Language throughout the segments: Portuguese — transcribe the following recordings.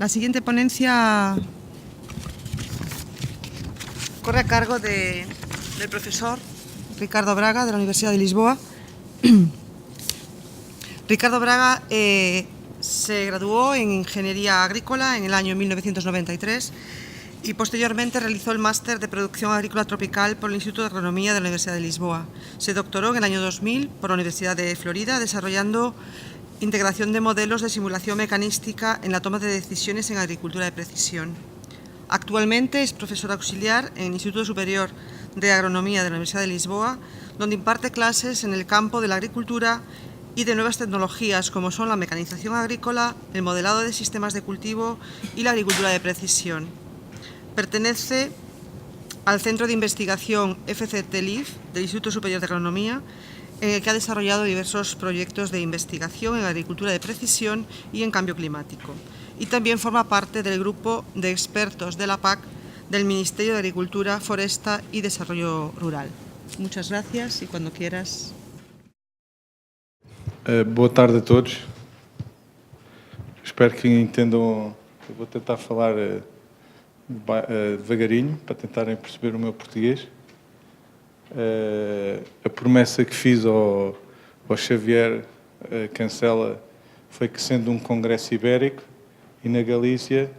La siguiente ponencia corre a cargo del profesor Ricardo Braga, de la Universidad de Lisboa. Ricardo Braga se graduó en Ingeniería Agrícola en el año 1993 y posteriormente realizó el máster de Producción Agrícola Tropical por el Instituto de Agronomía de la Universidad de Lisboa. Se doctoró en el año 2000 por la Universidad de Florida, desarrollando integración de modelos de simulación mecanística en la toma de decisiones en agricultura de precisión. Actualmente es profesor auxiliar en el Instituto Superior de Agronomía de la Universidad de Lisboa, donde imparte clases en el campo de la agricultura y de nuevas tecnologías como son la mecanización agrícola, el modelado de sistemas de cultivo y la agricultura de precisión. Pertenece al Centro de Investigación FCT-LIF del Instituto Superior de Agronomía, en el que ha desarrollado diversos proyectos de investigación en agricultura de precisión y en cambio climático. Y también forma parte del grupo de expertos de la PAC del Ministerio de Agricultura, Foresta y Desarrollo Rural. Muchas gracias y cuando quieras. Boa tarde a todos. Espero que entendam. Eu vou tentar falar devagarinho para tentarem perceber o meu português. A promessa que fiz ao Xavier Cancela foi que, sendo um congresso ibérico e na Galícia,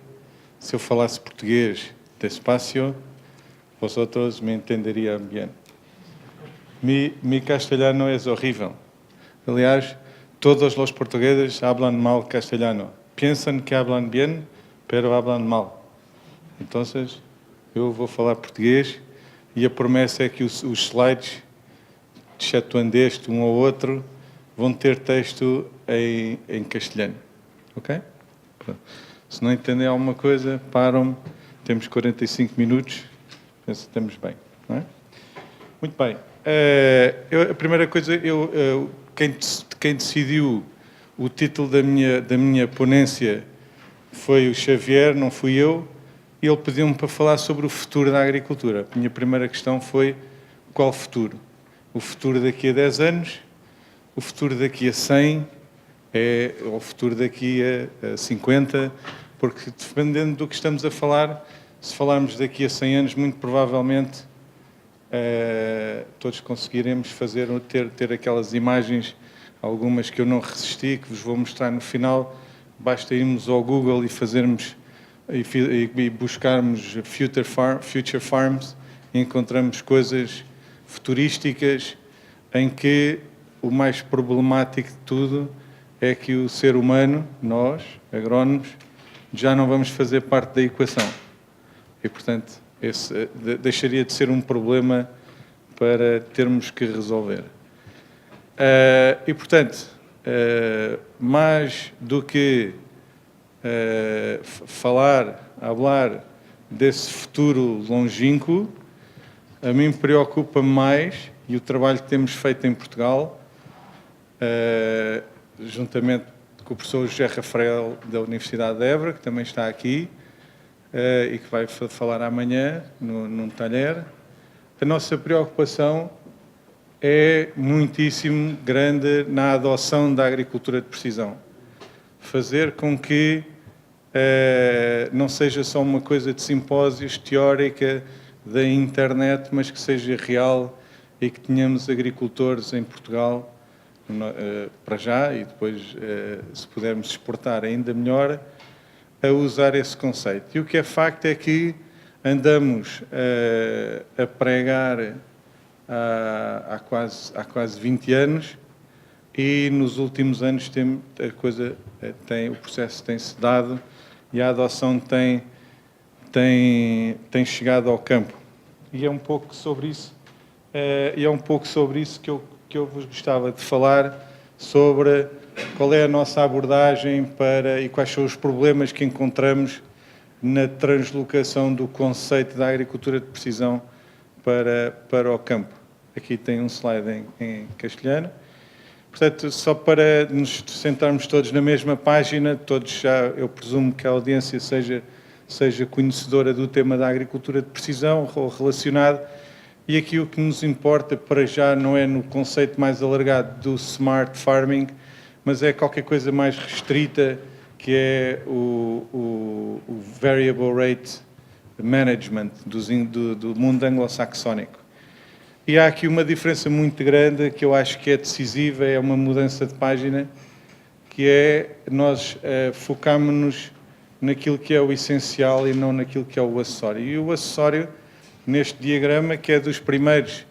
se eu falasse português despacio, vosotros me entenderiam bem. Mi castelhano é horrível. Aliás, todos os portugueses hablan mal castellano. Piensan que hablan bien, pero hablan mal. Então, eu vou falar português e a promessa é que os slides, excetuando este, um ou outro, vão ter texto em castelhano. Ok? Se não entendem alguma coisa, param. Temos 45 minutos. Penso que estamos bem. Não é? Muito bem. A primeira coisa, quem decidiu o título da minha ponência foi o Xavier, não fui eu. E ele pediu-me para falar sobre o futuro da agricultura. A minha primeira questão foi: qual futuro? O futuro daqui a 10 anos? O futuro daqui a 100? Ou o futuro daqui a 50? Porque, dependendo do que estamos a falar, se falarmos daqui a 100 anos, muito provavelmente todos conseguiremos ter aquelas imagens, algumas que eu não resisti, que vos vou mostrar no final. Basta irmos ao Google e fazermos e buscarmos Future Farms, e encontramos coisas futurísticas em que o mais problemático de tudo é que o ser humano, nós, agrónomos, já não vamos fazer parte da equação. E, portanto, esse deixaria de ser um problema para termos que resolver. E, portanto, mais do que hablar desse futuro longínquo, a mim preocupa mais, e o trabalho que temos feito em Portugal, juntamente com o professor José Rafael da Universidade de Évora, que também está aqui, e que vai falar amanhã num talher. A nossa preocupação é muitíssimo grande na adoção da agricultura de precisão. Fazer com que não seja só uma coisa de simpósios, teórica, da internet, mas que seja real e que tenhamos agricultores em Portugal, para já, e depois, se pudermos exportar ainda melhor, a usar esse conceito. E o que é facto é que andamos a pregar há quase 20 anos, e nos últimos anos o processo tem-se dado e a adoção tem chegado ao campo. E é um pouco sobre isso, que eu vos gostava de falar, sobre qual é a nossa abordagem e quais são os problemas que encontramos na translocação do conceito da agricultura de precisão para o campo. Aqui tem um slide em castelhano. Portanto, só para nos sentarmos todos na mesma página, eu presumo que a audiência seja conhecedora do tema da agricultura de precisão ou relacionado, e aqui o que nos importa para já não é no conceito mais alargado do smart farming, mas é qualquer coisa mais restrita, que é o Variable Rate Management do mundo anglo-saxónico. E há aqui uma diferença muito grande que eu acho que é decisiva, é uma mudança de página, que é nós focámos-nos naquilo que é o essencial e não naquilo que é o acessório. E o acessório, neste diagrama, que é dos primeiros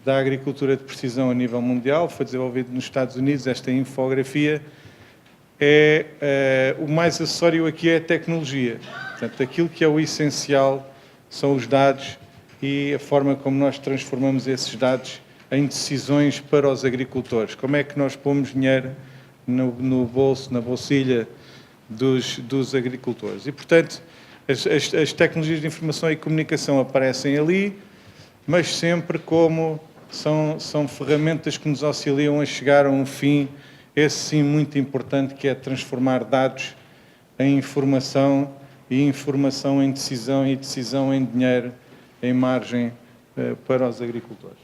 da agricultura de precisão a nível mundial, foi desenvolvido nos Estados Unidos, esta infografia, o mais acessório aqui é a tecnologia. Portanto, aquilo que é o essencial são os dados e a forma como nós transformamos esses dados em decisões para os agricultores. Como é que nós pomos dinheiro no bolso, na bolsilha dos agricultores. E, portanto, as tecnologias de informação e comunicação aparecem ali, mas sempre como são ferramentas que nos auxiliam a chegar a um fim, esse sim muito importante, que é transformar dados em informação e informação em decisão e decisão em dinheiro, em margem para os agricultores.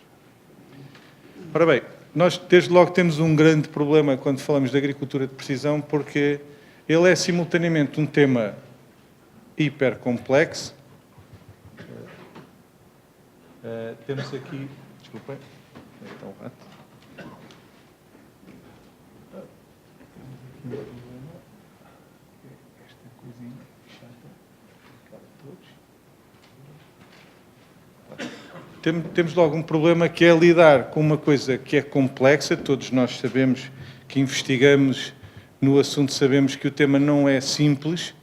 Ora bem, nós desde logo temos um grande problema quando falamos de agricultura de precisão, porque ele é simultaneamente um tema hiper complexo. Temos aqui, desculpem, está um rato. Esta coisinha chata, acaba todos. Temos logo um problema que é lidar com uma coisa que é complexa. Todos nós sabemos que investigamos no assunto, sabemos que o tema não é simples,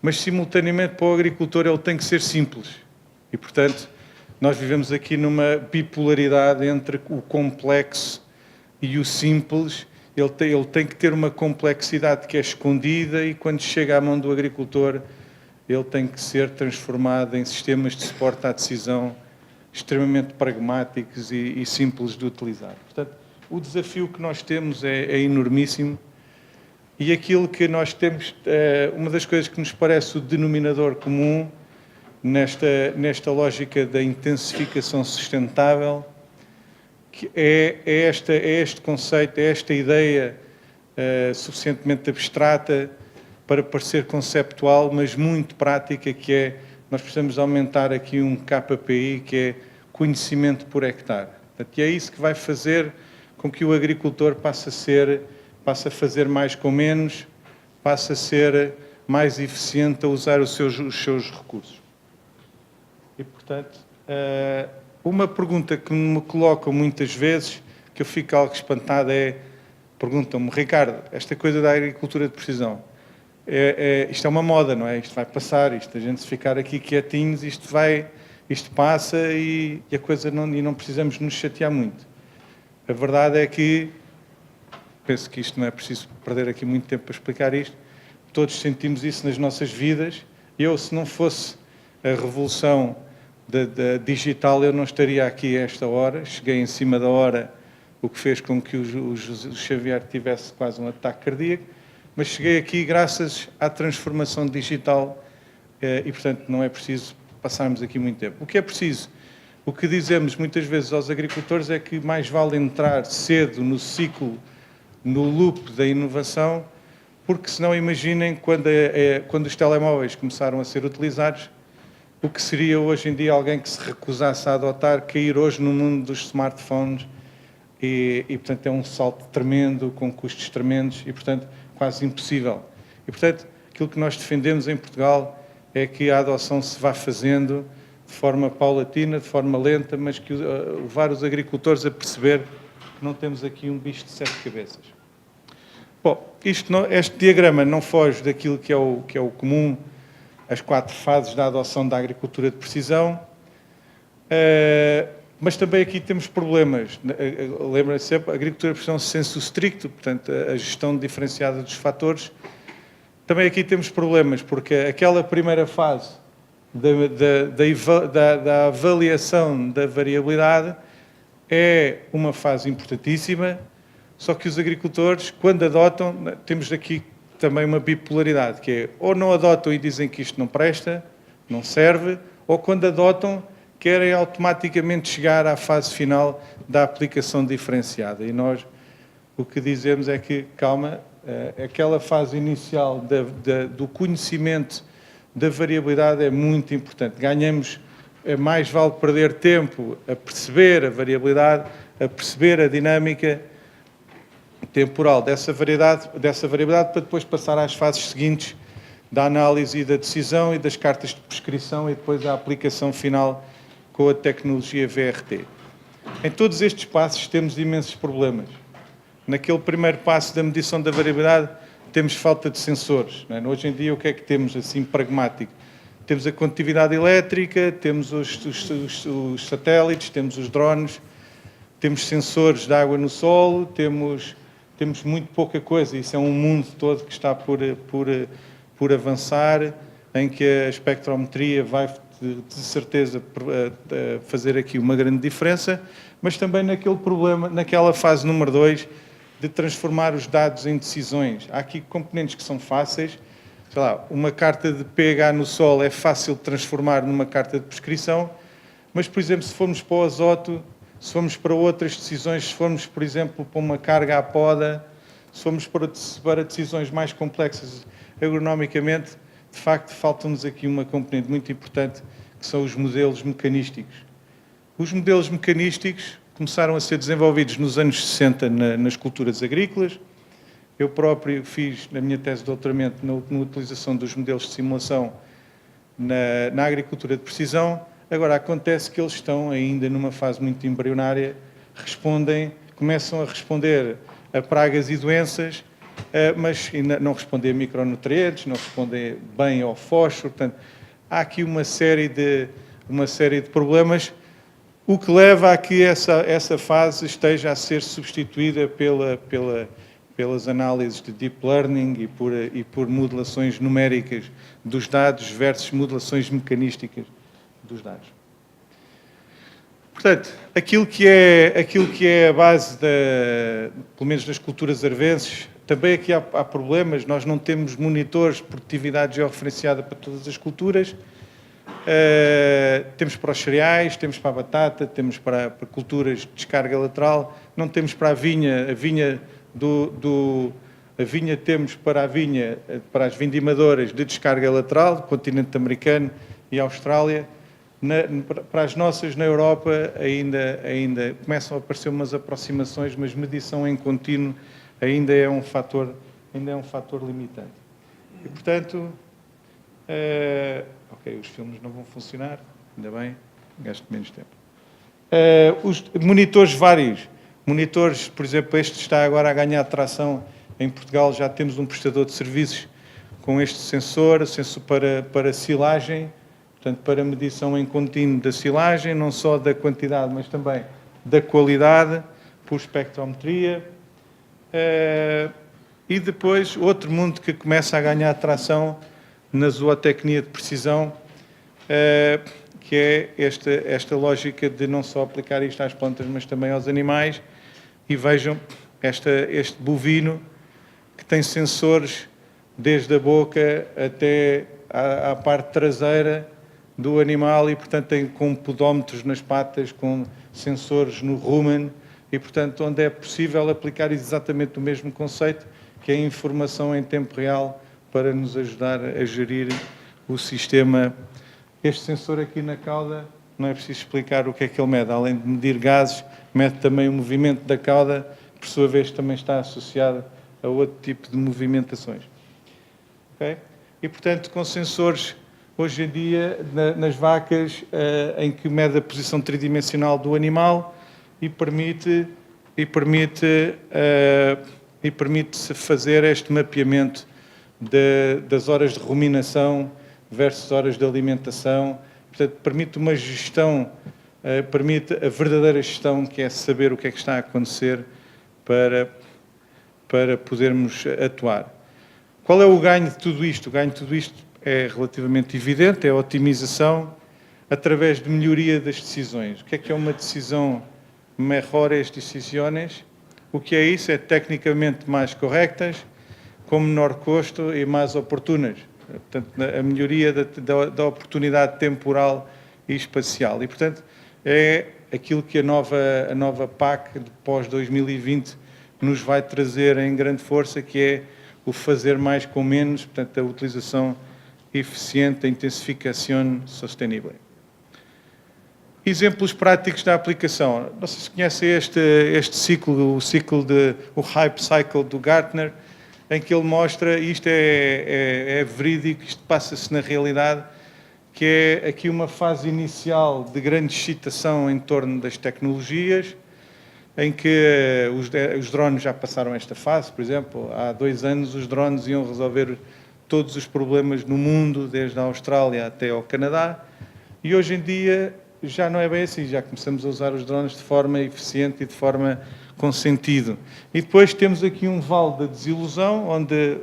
mas simultaneamente para o agricultor ele tem que ser simples. E, portanto, nós vivemos aqui numa bipolaridade entre o complexo e o simples. Ele tem que ter uma complexidade que é escondida e, quando chega à mão do agricultor, ele tem que ser transformado em sistemas de suporte à decisão extremamente pragmáticos e simples de utilizar. Portanto, o desafio que nós temos é enormíssimo, e aquilo que nós temos, uma das coisas que nos parece o denominador comum nesta lógica da intensificação sustentável, que é este conceito, é esta ideia suficientemente abstrata para parecer conceptual, mas muito prática, que é: nós precisamos aumentar aqui um KPI, que é conhecimento por hectare. Portanto, e é isso que vai fazer com que o agricultor passe a fazer mais com menos, passe a ser mais eficiente a usar os seus recursos. E, portanto, uma pergunta que me colocam muitas vezes, que eu fico algo espantado, perguntam-me: Ricardo, esta coisa da agricultura de precisão, isto é uma moda, não é? Isto vai passar, a gente se ficar aqui quietinhos, isto passa e a coisa não precisamos nos chatear muito. A verdade é que, penso que isto não é preciso perder aqui muito tempo para explicar isto, todos sentimos isso nas nossas vidas. Se não fosse a revolução da digital, eu não estaria aqui a esta hora. Cheguei em cima da hora, o que fez com que o Xavier tivesse quase um ataque cardíaco, mas cheguei aqui graças à transformação digital e, portanto, não é preciso passarmos aqui muito tempo. O que é preciso, o que dizemos muitas vezes aos agricultores, é que mais vale entrar cedo no ciclo, no loop da inovação, porque senão, imaginem, quando os telemóveis começaram a ser utilizados, o que seria hoje em dia alguém que se recusasse a adotar, cair hoje no mundo dos smartphones e portanto, é um salto tremendo, com custos tremendos e, portanto, quase impossível. E, portanto, aquilo que nós defendemos em Portugal é que a adoção se vá fazendo de forma paulatina, de forma lenta, mas que levar os agricultores a perceber que não temos aqui um bicho de 7 cabeças. Bom, este diagrama não foge daquilo que é o comum, as 4 fases da adoção da agricultura de precisão, mas também aqui temos problemas. Lembrem-se sempre, a agricultura de precisão sensu stricto, portanto, a gestão diferenciada dos fatores. Também aqui temos problemas, porque aquela primeira fase da avaliação da variabilidade é uma fase importantíssima, só que os agricultores, quando adotam, temos aqui também uma bipolaridade, que é: ou não adotam e dizem que isto não presta, não serve, ou quando adotam, querem automaticamente chegar à fase final da aplicação diferenciada. E nós o que dizemos é que, calma, aquela fase inicial do conhecimento da variabilidade é muito importante. Ganhamos, mais vale perder tempo a perceber a variabilidade, a perceber a dinâmica temporal dessa variabilidade para depois passar às fases seguintes da análise e da decisão e das cartas de prescrição e depois a aplicação final com a tecnologia VRT. Em todos estes passos temos imensos problemas. Naquele primeiro passo da medição da variabilidade temos falta de sensores. Não é? Hoje em dia o que é que temos assim pragmático? Temos a condutividade elétrica, temos os satélites, temos os drones, temos sensores de água no solo, temos muito pouca coisa. Isso é um mundo todo que está por avançar, em que a espectrometria vai, de certeza, fazer aqui uma grande diferença, mas também naquela fase número 2, de transformar os dados em decisões. Há aqui componentes que são fáceis. Sei lá, uma carta de pH no solo é fácil de transformar numa carta de prescrição, mas, por exemplo, se formos para o azoto, se formos para outras decisões, se formos, por exemplo, para uma carga à poda, se formos para decisões mais complexas agronomicamente, de facto, falta-nos aqui uma componente muito importante, que são os modelos mecanísticos. Os modelos mecanísticos começaram a ser desenvolvidos nos anos 60 nas culturas agrícolas. Eu próprio fiz, na minha tese de doutoramento, na utilização dos modelos de simulação na agricultura de precisão. Agora, acontece que eles estão ainda numa fase muito embrionária, começam a responder a pragas e doenças, mas não respondem a micronutrientes, não respondem bem ao fósforo. Portanto, há aqui uma série de problemas, o que leva a que essa fase esteja a ser substituída pelas análises de deep learning e por modelações numéricas dos dados versus modelações mecanísticas dos dados. Portanto, aquilo que é a base, pelo menos das culturas arvenses, também aqui há problemas. Nós não temos monitores de produtividade georreferenciada para todas as culturas. Temos para os cereais, temos para a batata, temos para culturas de descarga lateral, não temos para a vinha. A vinha temos para as vindimadoras de descarga lateral, do continente americano e Austrália. Para as nossas, na Europa, ainda começam a aparecer umas aproximações, mas medição em contínuo ainda é um fator limitante. E, portanto, os filmes não vão funcionar, ainda bem, gasto menos tempo. Os monitores vários. Monitores, por exemplo, este está agora a ganhar tração em Portugal, já temos um prestador de serviços com este sensor para silagem, portanto, para medição em contínuo da silagem, não só da quantidade, mas também da qualidade, por espectrometria. E depois, outro mundo que começa a ganhar tração na zootecnia de precisão, que é esta lógica de não só aplicar isto às plantas, mas também aos animais. E vejam este bovino que tem sensores desde a boca até à parte traseira do animal e, portanto, tem com podómetros nas patas, com sensores no rumen e, portanto, onde é possível aplicar exatamente o mesmo conceito, que é a informação em tempo real para nos ajudar a gerir o sistema. Este sensor aqui na cauda, não é preciso explicar o que é que ele mede. Além de medir gases, mede também o movimento da cauda, por sua vez também está associado a outro tipo de movimentações. Okay? E, portanto, com sensores, hoje em dia, nas vacas, em que mede a posição tridimensional do animal e permite-se fazer este mapeamento das horas de ruminação versus horas de alimentação. Portanto, permite uma gestão, permite a verdadeira gestão, que é saber o que é que está a acontecer para podermos atuar. Qual é o ganho de tudo isto? O ganho de tudo isto é relativamente evidente, é a otimização através de melhoria das decisões. O que é uma decisão? Mejores decisiones. O que é isso? É tecnicamente mais corretas, com menor custo e mais oportunas. Portanto, a melhoria da oportunidade temporal e espacial. E, portanto, é aquilo que a nova PAC de pós-2020 nos vai trazer em grande força, que é o fazer mais com menos, portanto, a utilização eficiente, a intensificação sustentável. Exemplos práticos da aplicação. Não sei se conhecem este ciclo, o Hype Cycle do Gartner, em que ele mostra, isto é verídico, isto passa-se na realidade, que é aqui uma fase inicial de grande excitação em torno das tecnologias, em que os drones já passaram esta fase. Por exemplo, há 2 anos os drones iam resolver todos os problemas no mundo, desde a Austrália até ao Canadá, e hoje em dia já não é bem assim, já começamos a usar os drones de forma eficiente e de forma com sentido. E depois temos aqui um vale da desilusão, onde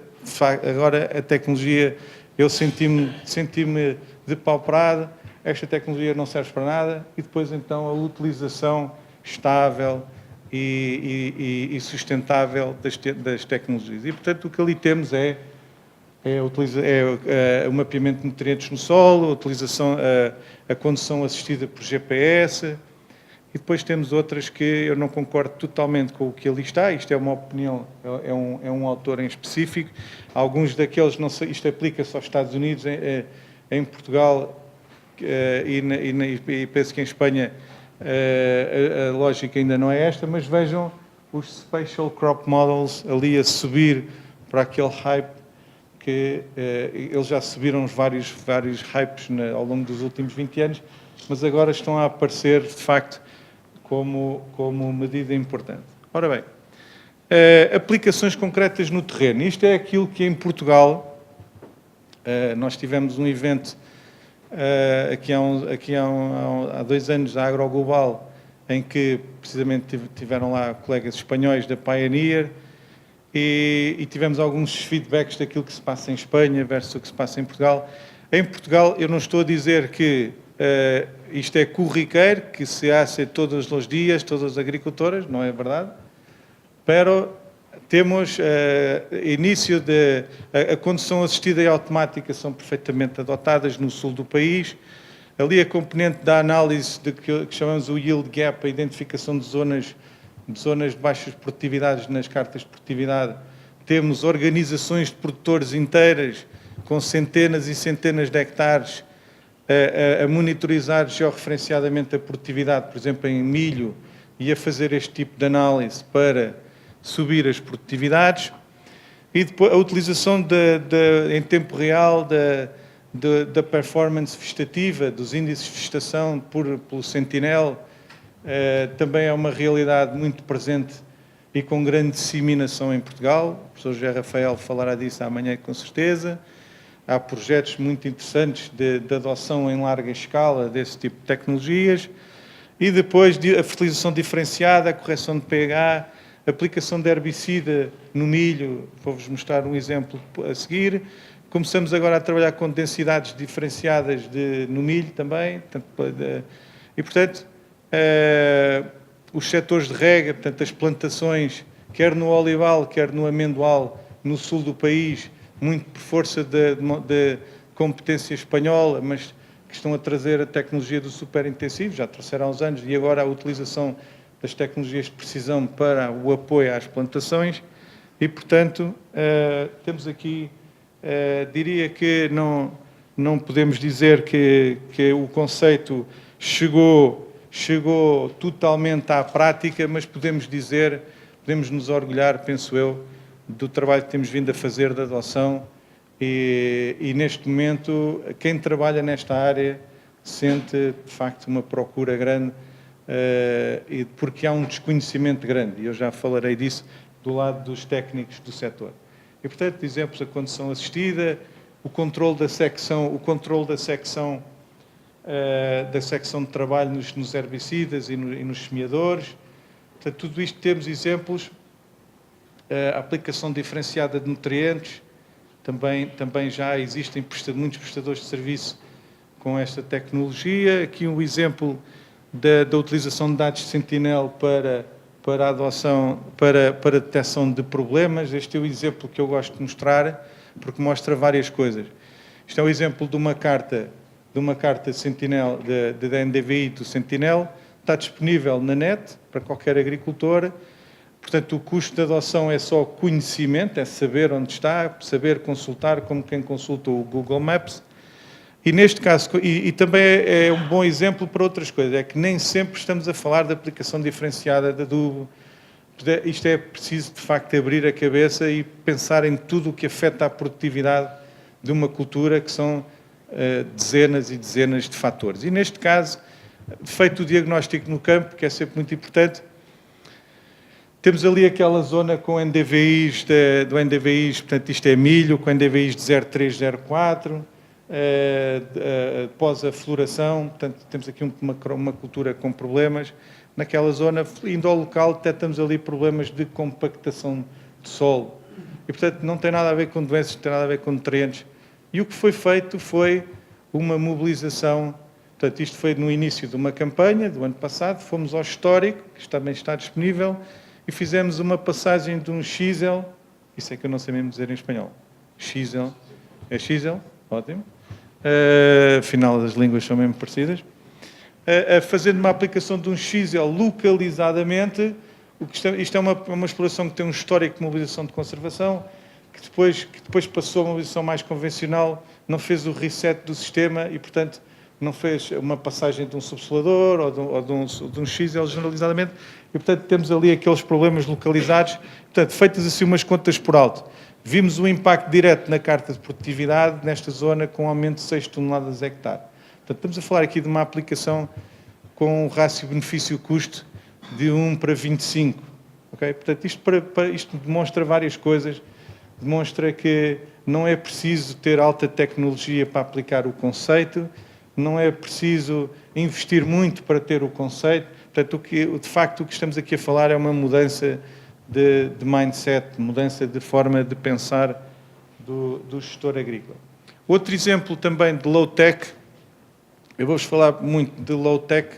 agora a tecnologia, eu senti-me depauperado, esta tecnologia não serve para nada, e depois então a utilização estável e sustentável das tecnologias. E, portanto, o que ali temos é o mapeamento de nutrientes no solo, a condução assistida por GPS, e depois temos outras que eu não concordo totalmente com o que ali está. Isto é uma opinião, é um autor em específico. Alguns daqueles, não sei, isto aplica-se aos Estados Unidos, em Portugal e penso que em Espanha a lógica ainda não é esta, mas vejam os Spatial Crop Models ali a subir para aquele hype, que eles já subiram vários hypes ao longo dos últimos 20 anos, mas agora estão a aparecer, de facto, como medida importante. Ora bem, aplicações concretas no terreno. Isto é aquilo que em Portugal, nós tivemos um evento há 2 anos, da AgroGlobal, em que precisamente tiveram lá colegas espanhóis da Pioneer, e tivemos alguns feedbacks daquilo que se passa em Espanha versus o que se passa em Portugal. Em Portugal, eu não estou a dizer que isto é corriqueiro, que se hace todos os dias, todas as agricultoras, não é verdade, pero temos início a condução assistida e automática são perfeitamente adotadas no sul do país. Ali a componente da análise que chamamos o yield gap, a identificação de zonas de baixas produtividades nas cartas de produtividade. Temos organizações de produtores inteiras com centenas e centenas de hectares a monitorizar georreferenciadamente a produtividade, por exemplo, em milho, e a fazer este tipo de análise para subir as produtividades. E depois a utilização em tempo real da performance vegetativa, dos índices de vegetação pelo Sentinel, também é uma realidade muito presente e com grande disseminação em Portugal. O professor José Rafael falará disso amanhã, com certeza. Há projetos muito interessantes de adoção em larga escala desse tipo de tecnologias. E depois a fertilização diferenciada, a correção de pH, a aplicação de herbicida no milho. Vou-vos mostrar um exemplo a seguir. Começamos agora a trabalhar com densidades diferenciadas no milho também. E, portanto, os setores de rega, portanto, as plantações, quer no olival, quer no amendoal, no sul do país, muito por força de competência espanhola, mas que estão a trazer a tecnologia do superintensivo, já trouxeram há uns anos, e agora a utilização das tecnologias de precisão para o apoio às plantações. E, portanto, temos aqui, diria que não podemos dizer que o conceito chegou totalmente à prática, mas podemos nos orgulhar, penso eu, do trabalho que temos vindo a fazer de adoção, e neste momento quem trabalha nesta área sente de facto uma procura grande, porque há um desconhecimento grande, e eu já falarei disso do lado dos técnicos do setor. E, portanto, exemplos, a condução assistida, o controle da secção de trabalho nos herbicidas e nos semeadores. Portanto, tudo isto temos exemplos. A aplicação diferenciada de nutrientes, também já existem muitos prestadores de serviço com esta tecnologia. Aqui um exemplo da utilização de dados de Sentinel para a adoção, para a detecção de problemas. Este é o exemplo que eu gosto de mostrar, porque mostra várias coisas. Isto é o exemplo de uma carta Sentinel, da NDVI do Sentinel, está disponível na net para qualquer agricultor. Portanto, o custo de adoção é só conhecimento, é saber onde está, saber consultar, como quem consulta o Google Maps. E neste caso, e também é um bom exemplo para outras coisas, é que nem sempre estamos a falar de aplicação diferenciada de adubo. Isto é preciso, de facto, abrir a cabeça e pensar em tudo o que afeta a produtividade de uma cultura, que são dezenas e dezenas de fatores. E neste caso, feito o diagnóstico no campo, que é sempre muito importante, temos ali aquela zona com NDVIs, do NDVIs, portanto isto é milho, com NDVIs de 0,3, 0,4, após a floração, portanto temos aqui uma cultura com problemas. Naquela zona, indo ao local, detectamos ali problemas de compactação de solo. E, portanto, não tem nada a ver com doenças, não tem nada a ver com nutrientes. E o que foi feito foi uma mobilização. Portanto, isto foi no início de uma campanha do ano passado, fomos ao histórico, que também está disponível, e fizemos uma passagem de um XL, isso é que eu não sei mesmo dizer em espanhol, XL, é XL, ótimo, afinal as línguas são mesmo parecidas, fazendo uma aplicação de um XL localizadamente. Isto é uma exploração que tem um histórico de mobilização de conservação, que depois passou a mobilização mais convencional, não fez o reset do sistema e, portanto, não fez uma passagem de um subsolador ou de um XL generalizadamente, e, portanto, temos ali aqueles problemas localizados. Portanto, feitas assim umas contas por alto, vimos o impacto direto na carta de produtividade nesta zona com um aumento de 6 toneladas a hectare. Portanto, estamos a falar aqui de uma aplicação com um rácio benefício-custo de 1 para 25. Okay? Portanto, isto demonstra várias coisas. Demonstra que não é preciso ter alta tecnologia para aplicar o conceito, não é preciso investir muito para ter o conceito. Portanto, de facto, o que estamos aqui a falar é uma mudança de mindset, mudança de forma de pensar do gestor agrícola. Outro exemplo também de low-tech, eu vou-vos falar muito de low-tech,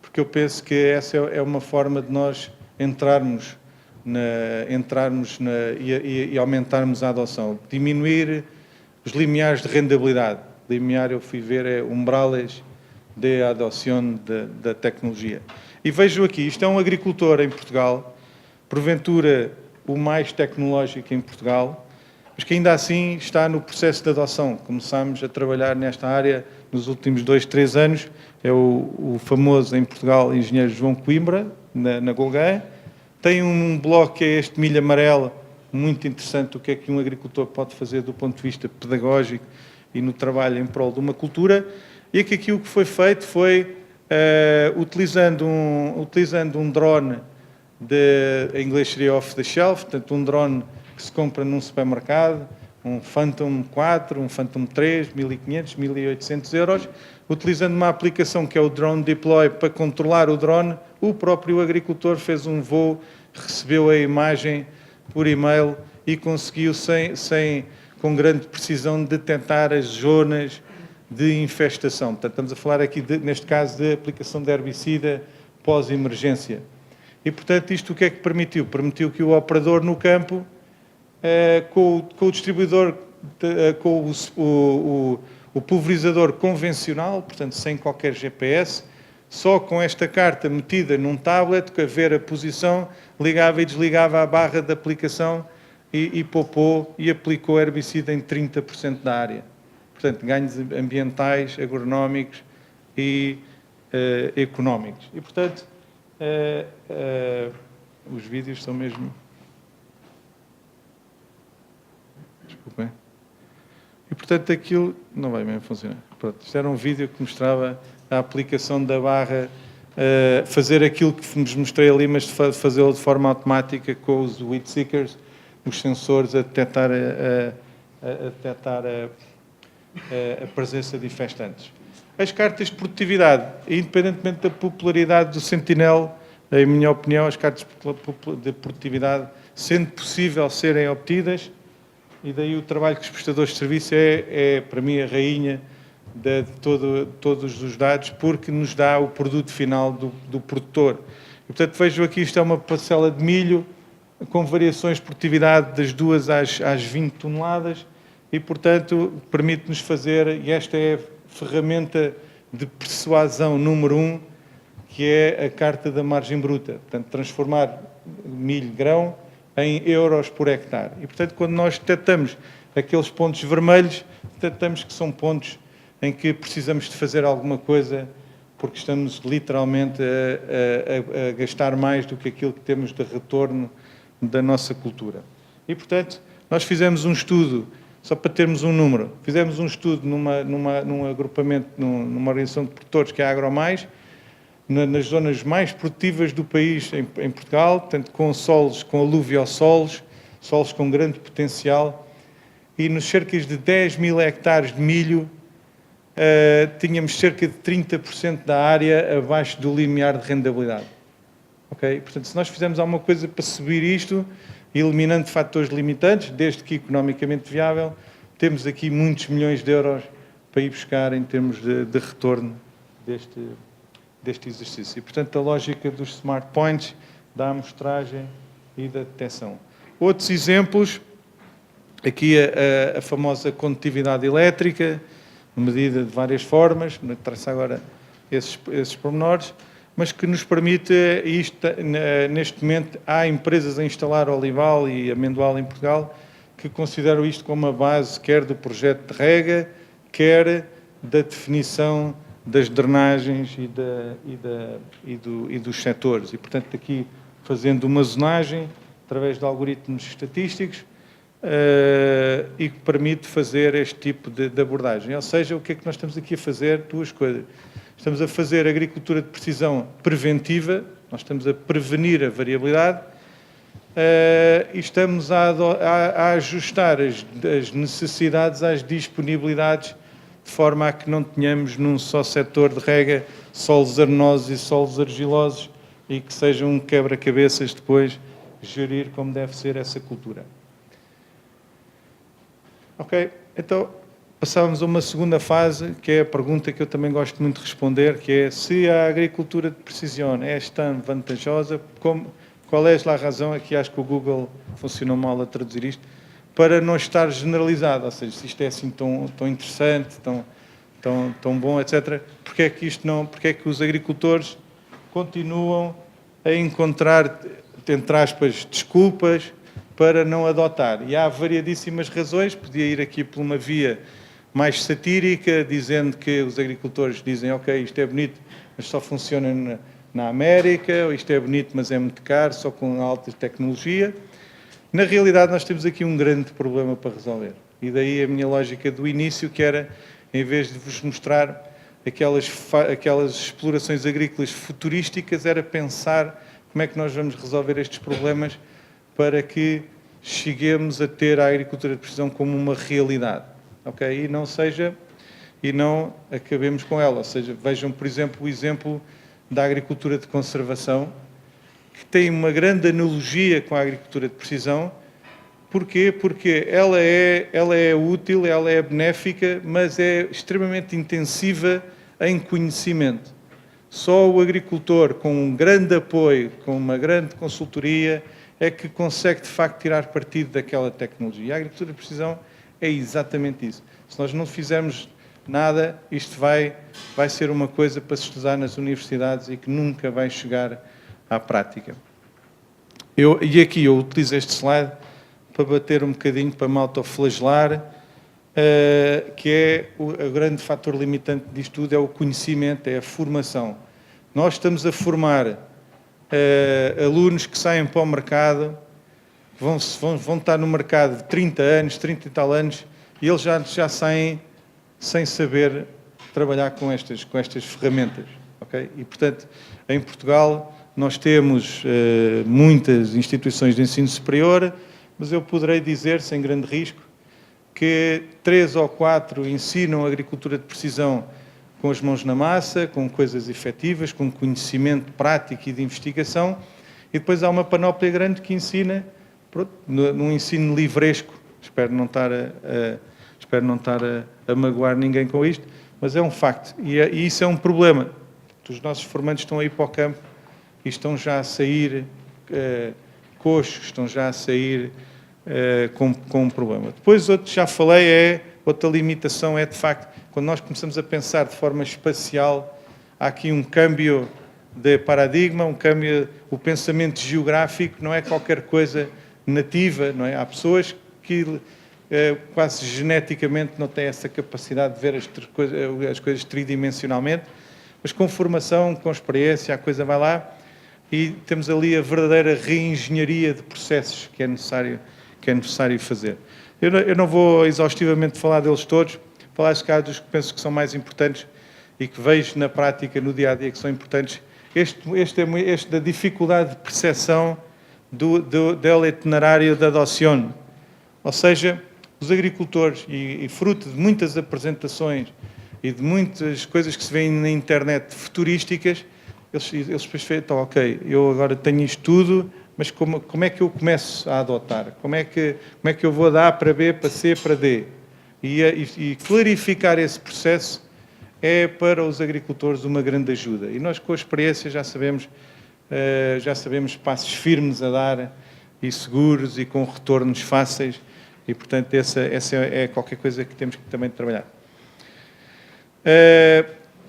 porque eu penso que essa é uma forma de nós entrarmos e aumentarmos a adoção. Diminuir os limiares de rendabilidade. Limiar, eu fui ver, é umbrales de adoção da tecnologia. E vejo aqui, isto é um agricultor em Portugal, porventura o mais tecnológico em Portugal, mas que ainda assim está no processo de adoção. Começámos a trabalhar nesta área nos últimos 2, 3 anos. É o famoso em Portugal engenheiro João Coimbra, na Golgã. Tem um blog que é este Milho Amarelo, muito interessante, o que é que um agricultor pode fazer do ponto de vista pedagógico e no trabalho em prol de uma cultura. E aqui o que foi feito foi, utilizando um drone, em inglês seria off the shelf, portanto um drone que se compra num supermercado, um Phantom 4, um Phantom 3, 1.500, 1.800 euros, utilizando uma aplicação que é o Drone Deploy para controlar o drone. O próprio agricultor fez um voo, recebeu a imagem por e-mail e conseguiu, com grande precisão, detectar as zonas de infestação. Portanto, estamos a falar aqui, neste caso, de aplicação de herbicida pós-emergência. E, portanto, isto o que é que permitiu? Permitiu que o operador no campo, com o distribuidor, com o pulverizador convencional, portanto, sem qualquer GPS, só com esta carta metida num tablet, que a ver a posição, ligava e desligava a barra da aplicação e poupou e aplicou herbicida em 30% da área. Portanto, ganhos ambientais, agronómicos e económicos. E, portanto, os vídeos são mesmo... Desculpem. E, portanto, aquilo não vai mesmo funcionar. Pronto, isto era um vídeo que mostrava a aplicação da barra, fazer aquilo que vos mostrei ali, mas fazê-lo de forma automática com os weed seekers, os sensores a detectar a presença de infestantes. As cartas de produtividade, independentemente da popularidade do Sentinel, em minha opinião, as cartas de produtividade, sendo possível serem obtidas, e daí o trabalho que os prestadores de serviço é para mim, a rainha de todos os dados, porque nos dá o produto final do produtor. E, portanto, vejo aqui, isto é uma parcela de milho com variações de produtividade das 2 às 20 toneladas e, portanto, permite-nos fazer, e esta é a ferramenta de persuasão número 1, que é a carta da margem bruta. Portanto, transformar milho grão em euros por hectare. E, portanto, quando nós detectamos aqueles pontos vermelhos, detectamos que são pontos em que precisamos de fazer alguma coisa, porque estamos literalmente a gastar mais do que aquilo que temos de retorno da nossa cultura. E, portanto, nós fizemos um estudo, só para termos um número, fizemos um estudo num agrupamento, numa organização de produtores que é a AgroMais, nas zonas mais produtivas do país em Portugal, portanto, com solos, com aluviosolos, solos com grande potencial, e nos cerca de 10 mil hectares de milho, tínhamos cerca de 30% da área abaixo do limiar de rendabilidade. Okay? Portanto, se nós fizermos alguma coisa para subir isto, eliminando fatores limitantes, desde que economicamente viável, temos aqui muitos milhões de euros para ir buscar em termos de retorno deste exercício. E, portanto, a lógica dos Smart Points, da amostragem e da detecção. Outros exemplos, aqui a famosa condutividade elétrica, medida de várias formas, não traço agora esses pormenores, mas que nos permite, neste momento, há empresas a instalar olival e amendoal em Portugal que consideram isto como a base quer do projeto de rega, quer da definição das drenagens e dos setores. E, portanto, aqui fazendo uma zonagem através de algoritmos estatísticos e que permite fazer este tipo de abordagem. Ou seja, o que é que nós estamos aqui a fazer? Duas coisas. Estamos a fazer agricultura de precisão preventiva, nós estamos a prevenir a variabilidade e estamos a ajustar as necessidades às disponibilidades, de forma a que não tenhamos num só setor de rega solos arenosos e solos argilosos e que seja um quebra-cabeças depois gerir como deve ser essa cultura. Ok, então passávamos a uma segunda fase, que é a pergunta que eu também gosto muito de responder, que é se a agricultura de precisão é tão vantajosa, qual é a razão, aqui acho que o Google funcionou mal a traduzir isto, para não estar generalizado, ou seja, se isto é assim tão interessante, tão bom, etc., porque é que isto não, porque é que os agricultores continuam a encontrar, entre aspas, desculpas para não adotar? E há variadíssimas razões, podia ir aqui por uma via mais satírica, dizendo que os agricultores dizem, ok, isto é bonito, mas só funciona na América, ou isto é bonito, mas é muito caro, só com alta tecnologia. Na realidade, nós temos aqui um grande problema para resolver. E daí a minha lógica do início, que era, em vez de vos mostrar aquelas explorações agrícolas futurísticas, era pensar como é que nós vamos resolver estes problemas para que cheguemos a ter a agricultura de precisão como uma realidade. Okay? E não acabemos com ela. Ou seja, vejam, por exemplo, o exemplo da agricultura de conservação, que tem uma grande analogia com a agricultura de precisão. Porquê? Porque ela é útil, ela é benéfica, mas é extremamente intensiva em conhecimento. Só o agricultor, com um grande apoio, com uma grande consultoria, é que consegue, de facto, tirar partido daquela tecnologia. E a agricultura de precisão é exatamente isso. Se nós não fizermos nada, isto vai ser uma coisa para se estudar nas universidades e que nunca vai chegar à prática. E aqui eu utilizo este slide para bater um bocadinho, para me autoflagelar, que é o grande fator limitante disto tudo, é o conhecimento, é a formação. Nós estamos a formar alunos que saem para o mercado, vão estar no mercado de 30 anos, 30 e tal anos, e eles já saem sem saber trabalhar com estas ferramentas. Okay? E, portanto, em Portugal, nós temos muitas instituições de ensino superior, mas eu poderei dizer, sem grande risco, que 3 ou 4 ensinam agricultura de precisão com as mãos na massa, com coisas efetivas, com conhecimento prático e de investigação, e depois há uma panóplia grande que ensina, num ensino livresco, espero não estar a magoar ninguém com isto, mas é um facto, e isso é um problema. Os nossos formandos estão aí para o campo e estão já a sair coxos, estão já a sair com um problema. Depois, outro já falei, outra limitação é, de facto, quando nós começamos a pensar de forma espacial, há aqui um câmbio de paradigma, um câmbio, o pensamento geográfico não é qualquer coisa nativa, não é? Há pessoas que quase geneticamente não têm essa capacidade de ver as coisas tridimensionalmente, mas com formação, com experiência, a coisa vai lá e temos ali a verdadeira reengenharia de processos que é necessário fazer. Eu não vou exaustivamente falar deles todos, falar se calhar dos que penso que são mais importantes e que vejo na prática, no dia-a-dia, que são importantes. Este da dificuldade de percepção do itinerário da adoção. Ou seja, os agricultores, e fruto de muitas apresentações e de muitas coisas que se vêem na internet futurísticas, eles depois falam, então, ok, eu agora tenho isto tudo, mas como é que eu começo a adotar? Como é que eu vou da A para B, para C, para D? E clarificar esse processo é para os agricultores uma grande ajuda. E nós, com a experiência, já sabemos passos firmes a dar e seguros e com retornos fáceis. E, portanto, essa é qualquer coisa que temos que também trabalhar.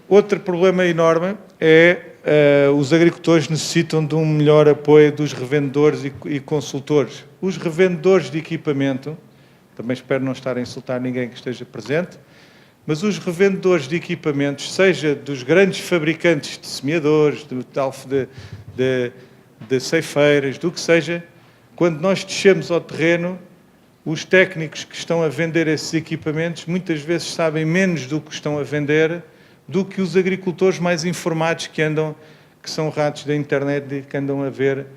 Outro problema enorme é os agricultores necessitam de um melhor apoio dos revendedores e consultores. Os revendedores de equipamento, também espero não estar a insultar ninguém que esteja presente, mas os revendedores de equipamentos, seja dos grandes fabricantes de semeadores, de ceifeiras, do que seja, quando nós descemos ao terreno, os técnicos que estão a vender esses equipamentos muitas vezes sabem menos do que estão a vender do que os agricultores mais informados que são ratos da internet e que andam a ver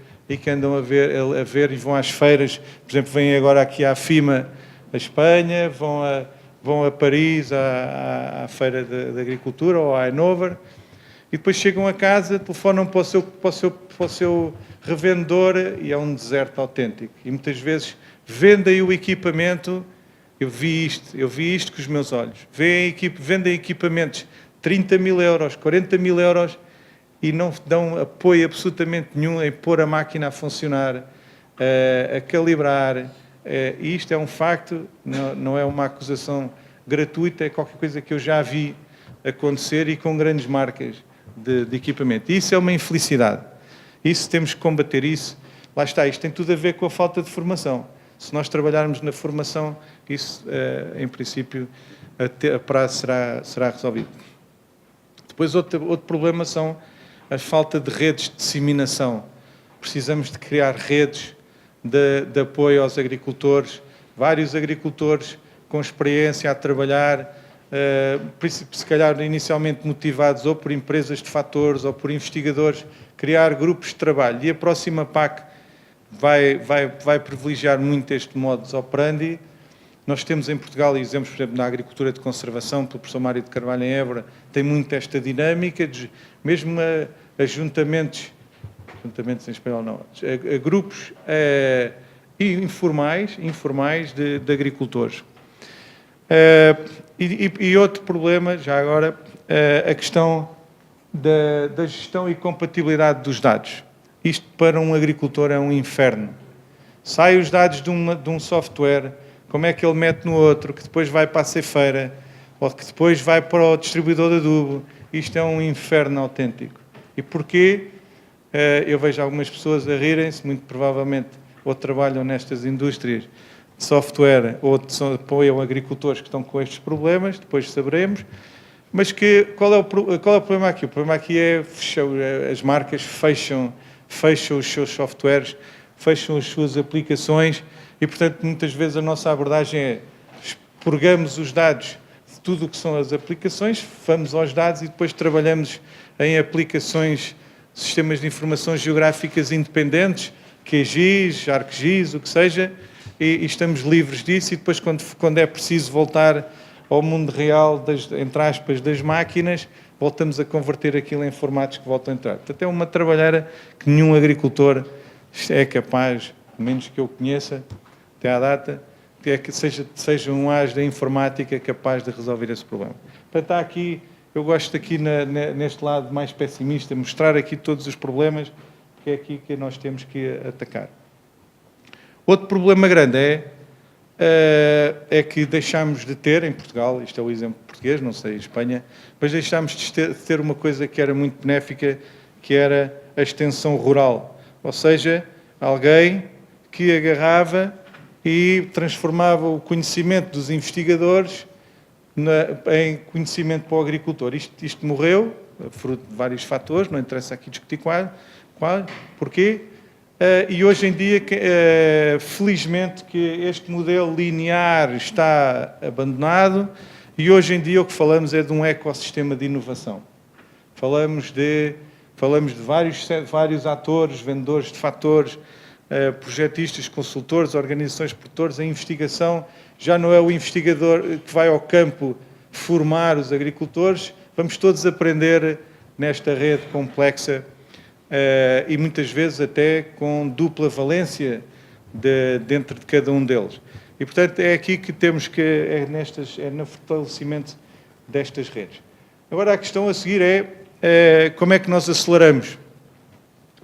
e vão às feiras. Por exemplo, vêm agora aqui à FIMA, a Espanha, vão a Paris, à Feira de Agricultura ou à Hannover, e depois chegam a casa, telefonam para o seu revendedor e é um deserto autêntico. E muitas vezes vendem o equipamento, eu vi isto com os meus olhos, vendem equipamentos 30 mil euros, 40 mil euros e não dão apoio absolutamente nenhum em pôr a máquina a funcionar, a calibrar. E isto é um facto, não é uma acusação gratuita, é qualquer coisa que eu já vi acontecer e com grandes marcas de equipamento. E isso é uma infelicidade. Isso temos que combater isso. Lá está, isto tem tudo a ver com a falta de formação. Se nós trabalharmos na formação, isso, em princípio, a prazo será resolvido. Depois, outro problema são a falta de redes de disseminação. Precisamos de criar redes de apoio aos agricultores, vários agricultores com experiência a trabalhar, se calhar inicialmente motivados ou por empresas de fatores ou por investigadores, criar grupos de trabalho. E a próxima PAC vai privilegiar muito este modus operandi. Nós temos em Portugal exemplos, por exemplo, na agricultura de conservação, pelo professor Mário de Carvalho em Évora, tem muito esta dinâmica, mesmo ajuntamentos em espanhol não, a grupos informais de agricultores. E outro problema, já agora, a questão da gestão e compatibilidade dos dados. Isto para um agricultor é um inferno. Saem os dados de um software, como é que ele mete no outro, que depois vai para a ceifeira, ou que depois vai para o distribuidor de adubo. Isto é um inferno autêntico. E porquê? Eu vejo algumas pessoas a rirem-se, muito provavelmente ou trabalham nestas indústrias de software ou apoiam agricultores que estão com estes problemas, depois saberemos. Mas qual é o problema aqui? O problema aqui é as marcas fecham os seus softwares, fecham as suas aplicações e, portanto, muitas vezes a nossa abordagem é expurgamos os dados de tudo o que são as aplicações, vamos aos dados e depois trabalhamos em aplicações, sistemas de informações geográficas independentes, QGIS, ArcGIS, o que seja, e estamos livres disso e depois quando é preciso voltar ao mundo real, entre aspas, das máquinas, voltamos a converter aquilo em formatos que voltam a entrar. Portanto, é uma trabalheira que nenhum agricultor é capaz, pelo menos que eu conheça, até à data, que seja um as da informática capaz de resolver esse problema. Portanto, está aqui, eu gosto aqui neste lado mais pessimista, mostrar aqui todos os problemas, que é aqui que nós temos que atacar. Outro problema grande é que deixámos de ter, em Portugal, isto é o exemplo português, não sei, em Espanha, mas deixámos de ter uma coisa que era muito benéfica, que era a extensão rural, ou seja, alguém que agarrava e transformava o conhecimento dos investigadores em conhecimento para o agricultor. Isto morreu, fruto de vários fatores, não interessa aqui discutir qual, porquê, e hoje em dia, felizmente, que este modelo linear está abandonado e hoje em dia o que falamos é de um ecossistema de inovação. Falamos de vários atores, vendedores de fatores, projetistas, consultores, organizações de produtores. A investigação já não é o investigador que vai ao campo formar os agricultores, vamos todos aprender nesta rede complexa e muitas vezes até com dupla valência dentro de cada um deles. E, portanto, é aqui que temos que, é no fortalecimento destas redes. Agora, a questão a seguir é como é que nós aceleramos.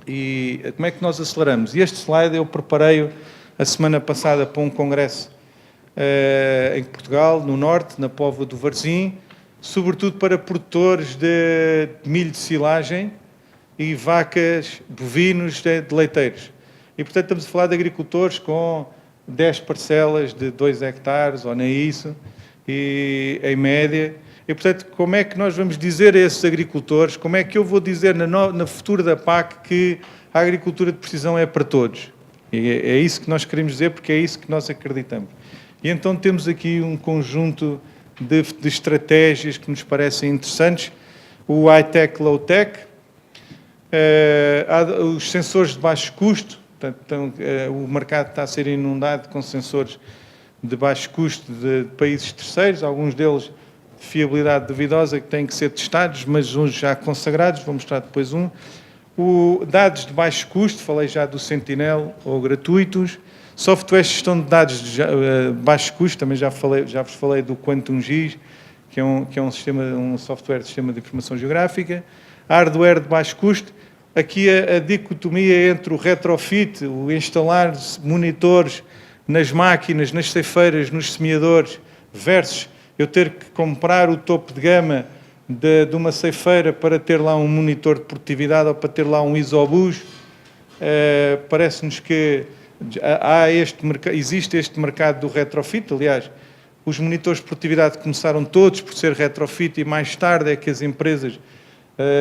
E como é que nós aceleramos? E este slide eu preparei-o a semana passada para um congresso em Portugal, no Norte, na Póvoa do Varzim, sobretudo para produtores de milho de silagem e vacas, bovinos de leiteiros. E, portanto, estamos a falar de agricultores com 10 parcelas de 2 hectares, ou nem isso, e, em média. E, portanto, como é que nós vamos dizer a esses agricultores, como é que eu vou dizer na futuro da PAC que a agricultura de precisão é para todos? E é isso que nós queremos dizer, porque é isso que nós acreditamos. E então temos aqui um conjunto de estratégias que nos parecem interessantes. O high-tech, low-tech, os sensores de baixo custo. Portanto, o mercado está a ser inundado com sensores de baixo custo de países terceiros, alguns deles de fiabilidade duvidosa que têm que ser testados, mas uns já consagrados, vou mostrar depois um. Dados de baixo custo, falei já do Sentinel, ou gratuitos. Software de gestão de dados de baixo custo, também já vos falei do QuantumGIS, que é um software de sistema de informação geográfica. Hardware de baixo custo. Aqui a dicotomia entre o retrofit, o instalar monitores nas máquinas, nas ceifeiras, nos semeadores, versus eu ter que comprar o topo de gama de uma ceifeira para ter lá um monitor de produtividade ou para ter lá um isobus. Parece-nos que existe este mercado do retrofit. Aliás, os monitores de produtividade começaram todos por ser retrofit e mais tarde é que as empresas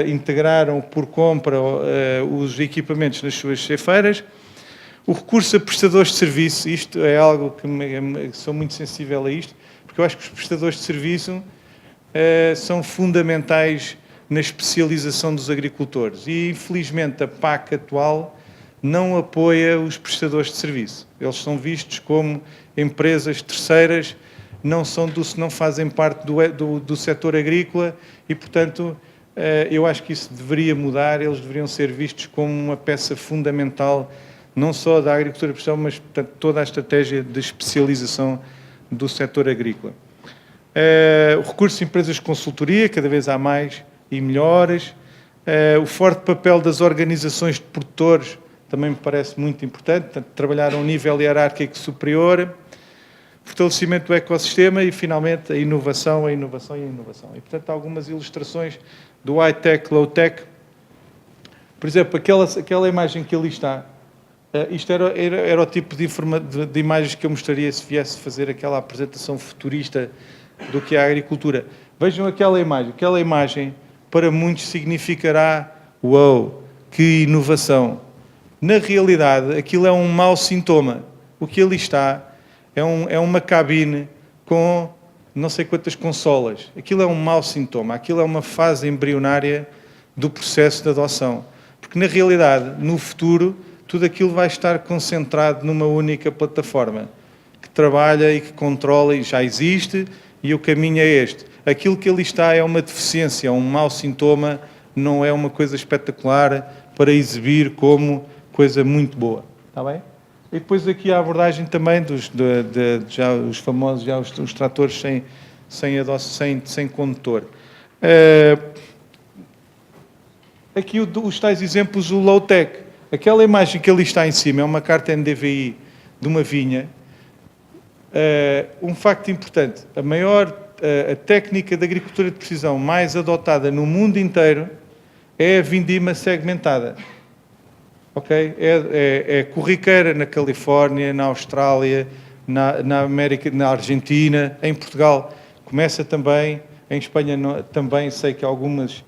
integraram por compra os equipamentos nas suas ceifeiras. O recurso a prestadores de serviço, isto é algo que sou muito sensível a isto, porque eu acho que os prestadores de serviço são fundamentais na especialização dos agricultores e, infelizmente, a PAC atual não apoia os prestadores de serviço. Eles são vistos como empresas terceiras, não fazem parte do setor agrícola e, portanto, eu acho que isso deveria mudar, eles deveriam ser vistos como uma peça fundamental, não só da agricultura de precisão, mas portanto, toda a estratégia de especialização do setor agrícola. O recurso de empresas de consultoria, cada vez há mais e melhores. O forte papel das organizações de produtores também me parece muito importante, portanto, trabalhar a um nível hierárquico superior. Fortalecimento do ecossistema e, finalmente, a inovação. E, portanto, algumas ilustrações do high-tech, low-tech. Por exemplo, aquela imagem que ali está, isto era o tipo de imagens que eu mostraria se viesse fazer aquela apresentação futurista do que é a agricultura. Vejam aquela imagem para muitos significará uau, que inovação. Na realidade, aquilo é um mau sintoma. O que ali está é uma cabine com não sei quantas consolas. Aquilo é um mau sintoma. Aquilo é uma fase embrionária do processo de adoção. Porque, na realidade, no futuro, tudo aquilo vai estar concentrado numa única plataforma que trabalha e que controla e já existe e o caminho é este. Aquilo que ali está é uma deficiência, um mau sintoma, não é uma coisa espetacular para exibir como coisa muito boa. Está bem? E depois aqui a abordagem também já os famosos os tratores sem condutor. Aqui os tais exemplos do low-tech. Aquela imagem que ali está em cima é uma carta NDVI de uma vinha. Um facto importante, a técnica de agricultura de precisão mais adotada no mundo inteiro é a vindima segmentada. Okay? É corriqueira na Califórnia, na Austrália, na América, na Argentina, em Portugal. Começa também, em Espanha também sei que algumas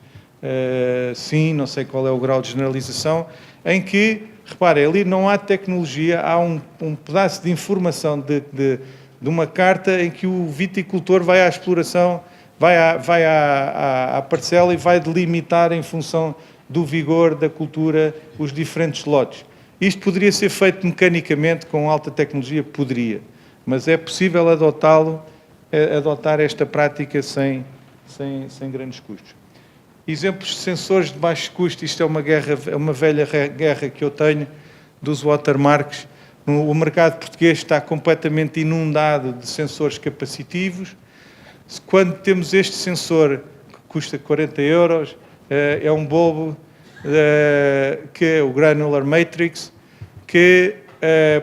sim, não sei qual é o grau de generalização, em que, reparem, ali não há tecnologia, há um pedaço de informação de uma carta em que o viticultor vai à exploração, vai à parcela e vai delimitar em função do vigor da cultura os diferentes lotes. Isto poderia ser feito mecanicamente com alta tecnologia? Poderia, mas é possível adotar esta prática sem grandes custos. Exemplos de sensores de baixo custo, isto é uma velha guerra que eu tenho dos watermarks. O mercado português está completamente inundado de sensores capacitivos. Quando temos este sensor que custa 40 €, é um bulbo que é o Granular Matrix, que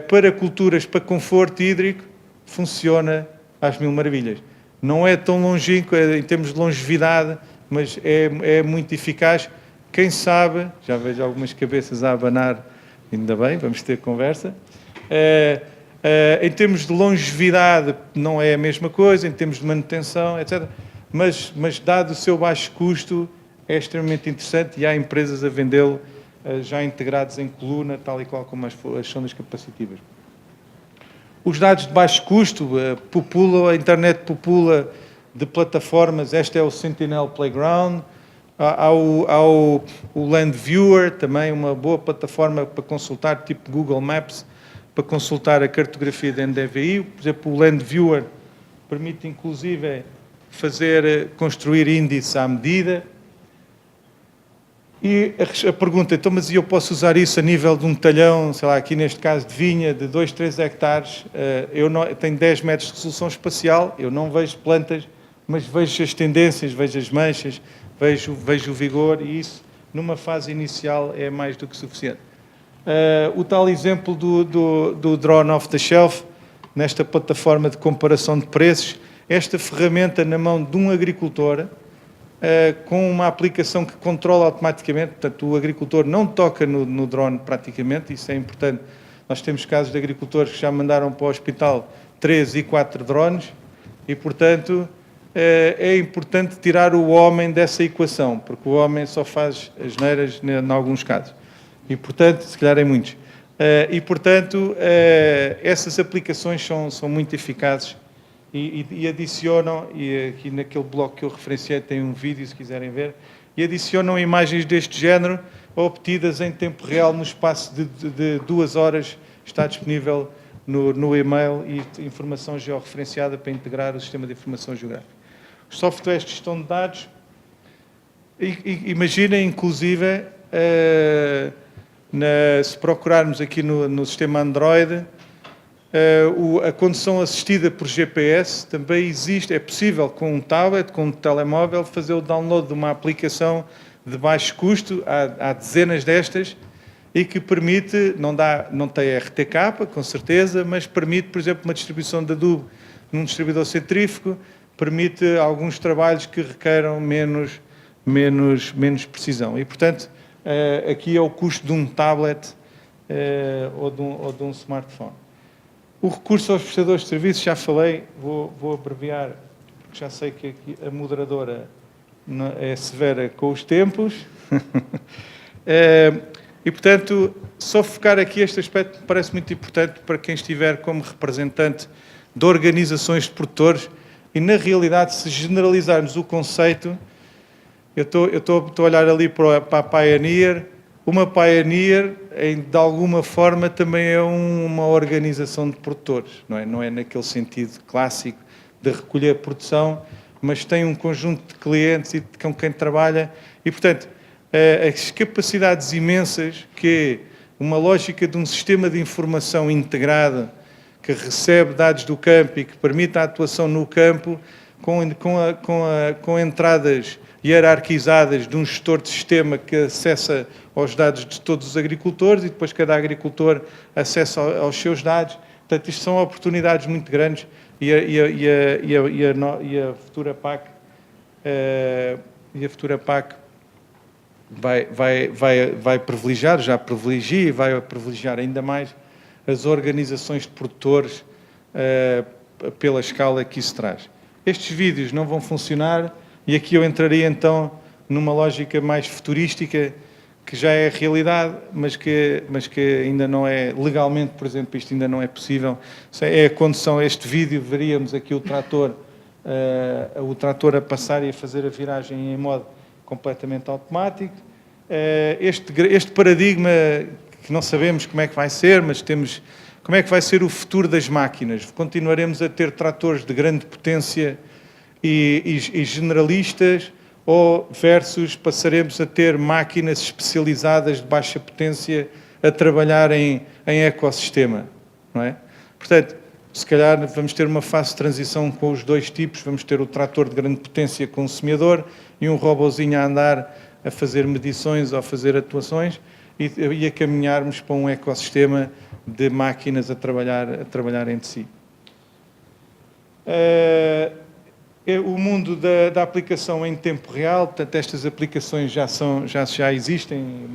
para culturas, para conforto hídrico, funciona às mil maravilhas. Não é tão longínquo em termos de longevidade, mas é muito eficaz. Quem sabe, já vejo algumas cabeças a abanar, ainda bem, vamos ter conversa. Em termos de longevidade não é a mesma coisa, em termos de manutenção, etc. Mas dado o seu baixo custo, é extremamente interessante e há empresas a vendê-lo já integrados em coluna, tal e qual como as sondas capacitivas. Os dados de baixo custo, a internet popula de plataformas, este é o Sentinel Playground, há o Land Viewer, também uma boa plataforma para consultar, tipo Google Maps, para consultar a cartografia da NDVI. Por exemplo, o Land Viewer permite, inclusive, construir índices à medida. E a pergunta, então, mas eu posso usar isso a nível de um talhão, sei lá, aqui neste caso de vinha, de 2, 3 hectares, eu tenho 10 metros de resolução espacial, eu não vejo plantas, mas vejo as tendências, vejo as manchas, vejo o vigor, e isso, numa fase inicial, é mais do que suficiente. O tal exemplo do drone off the shelf, nesta plataforma de comparação de preços, esta ferramenta na mão de um agricultor, com uma aplicação que controla automaticamente, portanto o agricultor não toca no drone praticamente, isso é importante. Nós temos casos de agricultores que já mandaram para o hospital 3 e 4 drones e, portanto, é importante tirar o homem dessa equação, porque o homem só faz asneiras em alguns casos. E, portanto, se calhar em muitos. E, portanto, essas aplicações são muito eficazes e adicionam, e aqui naquele bloco que eu referenciei tem um vídeo, se quiserem ver, e adicionam imagens deste género, obtidas em tempo real, no espaço de 2 horas, está disponível no e-mail, e informação georreferenciada para integrar o sistema de informação geográfica. Os softwares de gestão de dados, imaginem, inclusive, se procurarmos aqui no sistema Android, a condução assistida por GPS também existe, é possível com um tablet, com um telemóvel, fazer o download de uma aplicação de baixo custo, há dezenas destas, e que permite, não tem RTK, com certeza, mas permite, por exemplo, uma distribuição de adubo num distribuidor centrífugo, permite alguns trabalhos que requeram menos precisão. E, portanto, aqui é o custo de um tablet ou de um smartphone. O recurso aos prestadores de serviços, já falei, vou abreviar, porque já sei que aqui a moderadora é severa com os tempos. E, portanto, só focar aqui este aspecto me parece muito importante para quem estiver como representante de organizações de produtores e, na realidade, se generalizarmos o conceito, eu estou a olhar ali para a Pioneer. Uma Pioneer, de alguma forma, também é uma organização de produtores, não é naquele sentido clássico de recolher a produção, mas tem um conjunto de clientes e com quem trabalha. E, portanto, as capacidades imensas que uma lógica de um sistema de informação integrado que recebe dados do campo e que permite a atuação no campo com entradas hierarquizadas de um gestor de sistema que acessa aos dados de todos os agricultores e depois cada agricultor acessa aos seus dados. Portanto, isto são oportunidades muito grandes e a futura PAC vai privilegiar, já privilegia e vai privilegiar ainda mais as organizações de produtores pela escala que isso traz. Estes vídeos não vão funcionar e aqui eu entraria então numa lógica mais futurística, que já é realidade, mas que ainda não é, legalmente, por exemplo, isto ainda não é possível. É a condução, este vídeo, veríamos aqui o trator a passar e a fazer a viragem em modo completamente automático. Este paradigma, que não sabemos como é que vai ser, mas temos como é que vai ser o futuro das máquinas. Continuaremos a ter tratores de grande potência e generalistas, ou versus passaremos a ter máquinas especializadas de baixa potência a trabalhar em ecossistema, não é? Portanto, se calhar vamos ter uma fase de transição com os dois tipos, vamos ter o trator de grande potência com semeador e um robozinho a andar a fazer medições ou a fazer atuações e a caminharmos para um ecossistema de máquinas a trabalhar entre si. O mundo da aplicação em tempo real, portanto, estas aplicações já existem,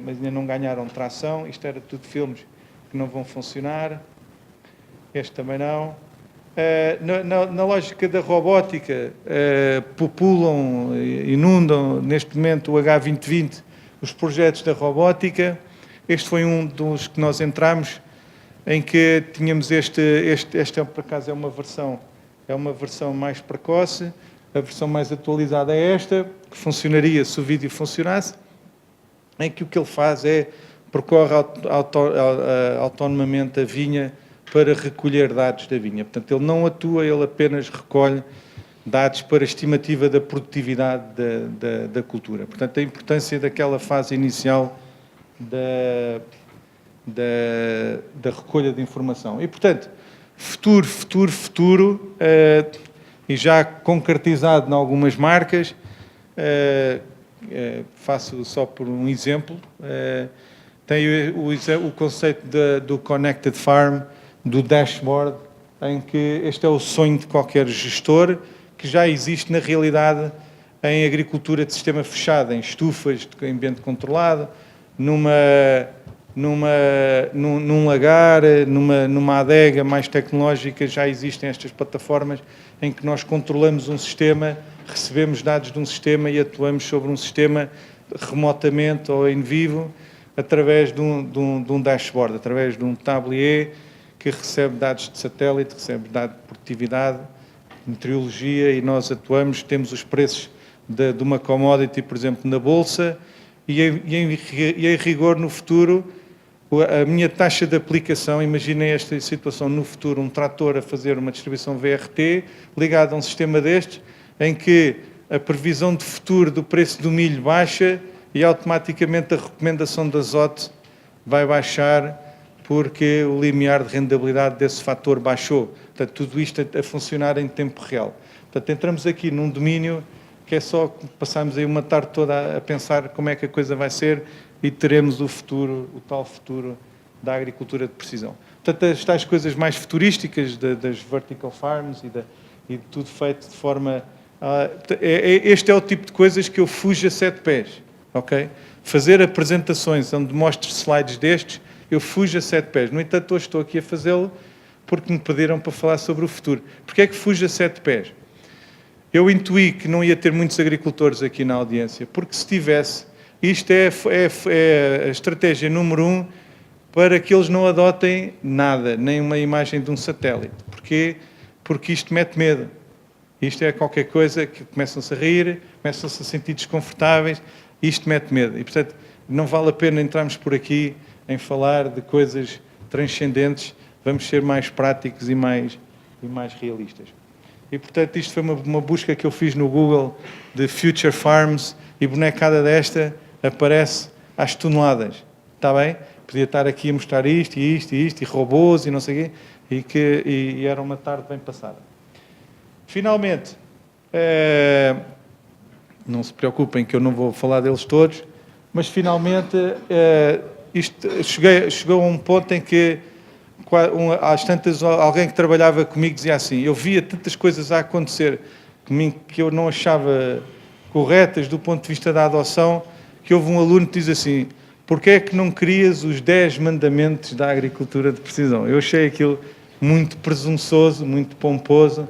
mas ainda não ganharam tração. Isto era tudo filmes que não vão funcionar. Este também não. Na lógica da robótica, populam, inundam, neste momento, o H2020, os projetos da robótica. Este foi um dos que nós entramos, em que tínhamos esta, por acaso, é uma versão mais precoce, a versão mais atualizada é esta, que funcionaria se o vídeo funcionasse, em que o que ele faz é percorre autonomamente a vinha para recolher dados da vinha. Portanto, ele não atua, ele apenas recolhe dados para a estimativa da produtividade da cultura. Portanto, a importância daquela fase inicial da recolha de informação. E, portanto, futuro, e já concretizado em algumas marcas, faço só por um exemplo, tem o conceito do Connected Farm, do dashboard, em que este é o sonho de qualquer gestor, que já existe na realidade em agricultura de sistema fechado, em estufas de ambiente controlado, num lagar, numa adega mais tecnológica, já existem estas plataformas em que nós controlamos um sistema, recebemos dados de um sistema e atuamos sobre um sistema remotamente ou em vivo, através de um dashboard, através de um tablier que recebe dados de satélite, recebe dados de produtividade, meteorologia, e nós atuamos, temos os preços de uma commodity, por exemplo, na bolsa, e em rigor no futuro, a minha taxa de aplicação, imaginem esta situação no futuro, um trator a fazer uma distribuição VRT ligado a um sistema destes, em que a previsão de futuro do preço do milho baixa e automaticamente a recomendação de azote vai baixar porque o limiar de rendabilidade desse fator baixou. Portanto, tudo isto a funcionar em tempo real. Portanto, entramos aqui num domínio que é só passarmos aí uma tarde toda a pensar como é que a coisa vai ser e teremos o tal futuro da agricultura de precisão. Portanto, as tais coisas mais futurísticas das vertical farms e de tudo feito de forma... este é o tipo de coisas que eu fujo a 7 pés, ok? Fazer apresentações onde mostre slides destes, eu fujo a 7 pés. No entanto, hoje estou aqui a fazê-lo porque me pediram para falar sobre o futuro. Porquê é que fujo a 7 pés? Eu intuí que não ia ter muitos agricultores aqui na audiência, porque se tivesse, isto é a estratégia número 1 para que eles não adotem nada, nem uma imagem de um satélite. Porquê? Porque isto mete medo. Isto é qualquer coisa que começam-se a rir, começam-se a sentir desconfortáveis, isto mete medo. E, portanto, não vale a pena entrarmos por aqui em falar de coisas transcendentes, vamos ser mais práticos e mais realistas. E, portanto, isto foi uma busca que eu fiz no Google de Future Farms e bonecada desta aparece às toneladas. Está bem? Podia estar aqui a mostrar isto, e robôs e não sei o quê, e era uma tarde bem passada. Finalmente, não se preocupem que eu não vou falar deles todos, mas finalmente chegou a um ponto em que às tantas, alguém que trabalhava comigo dizia assim, eu via tantas coisas a acontecer comigo que eu não achava corretas do ponto de vista da adoção, que houve um aluno que diz assim: porquê é que não crias os 10 mandamentos da agricultura de precisão? Eu achei aquilo muito presunçoso, muito pomposo,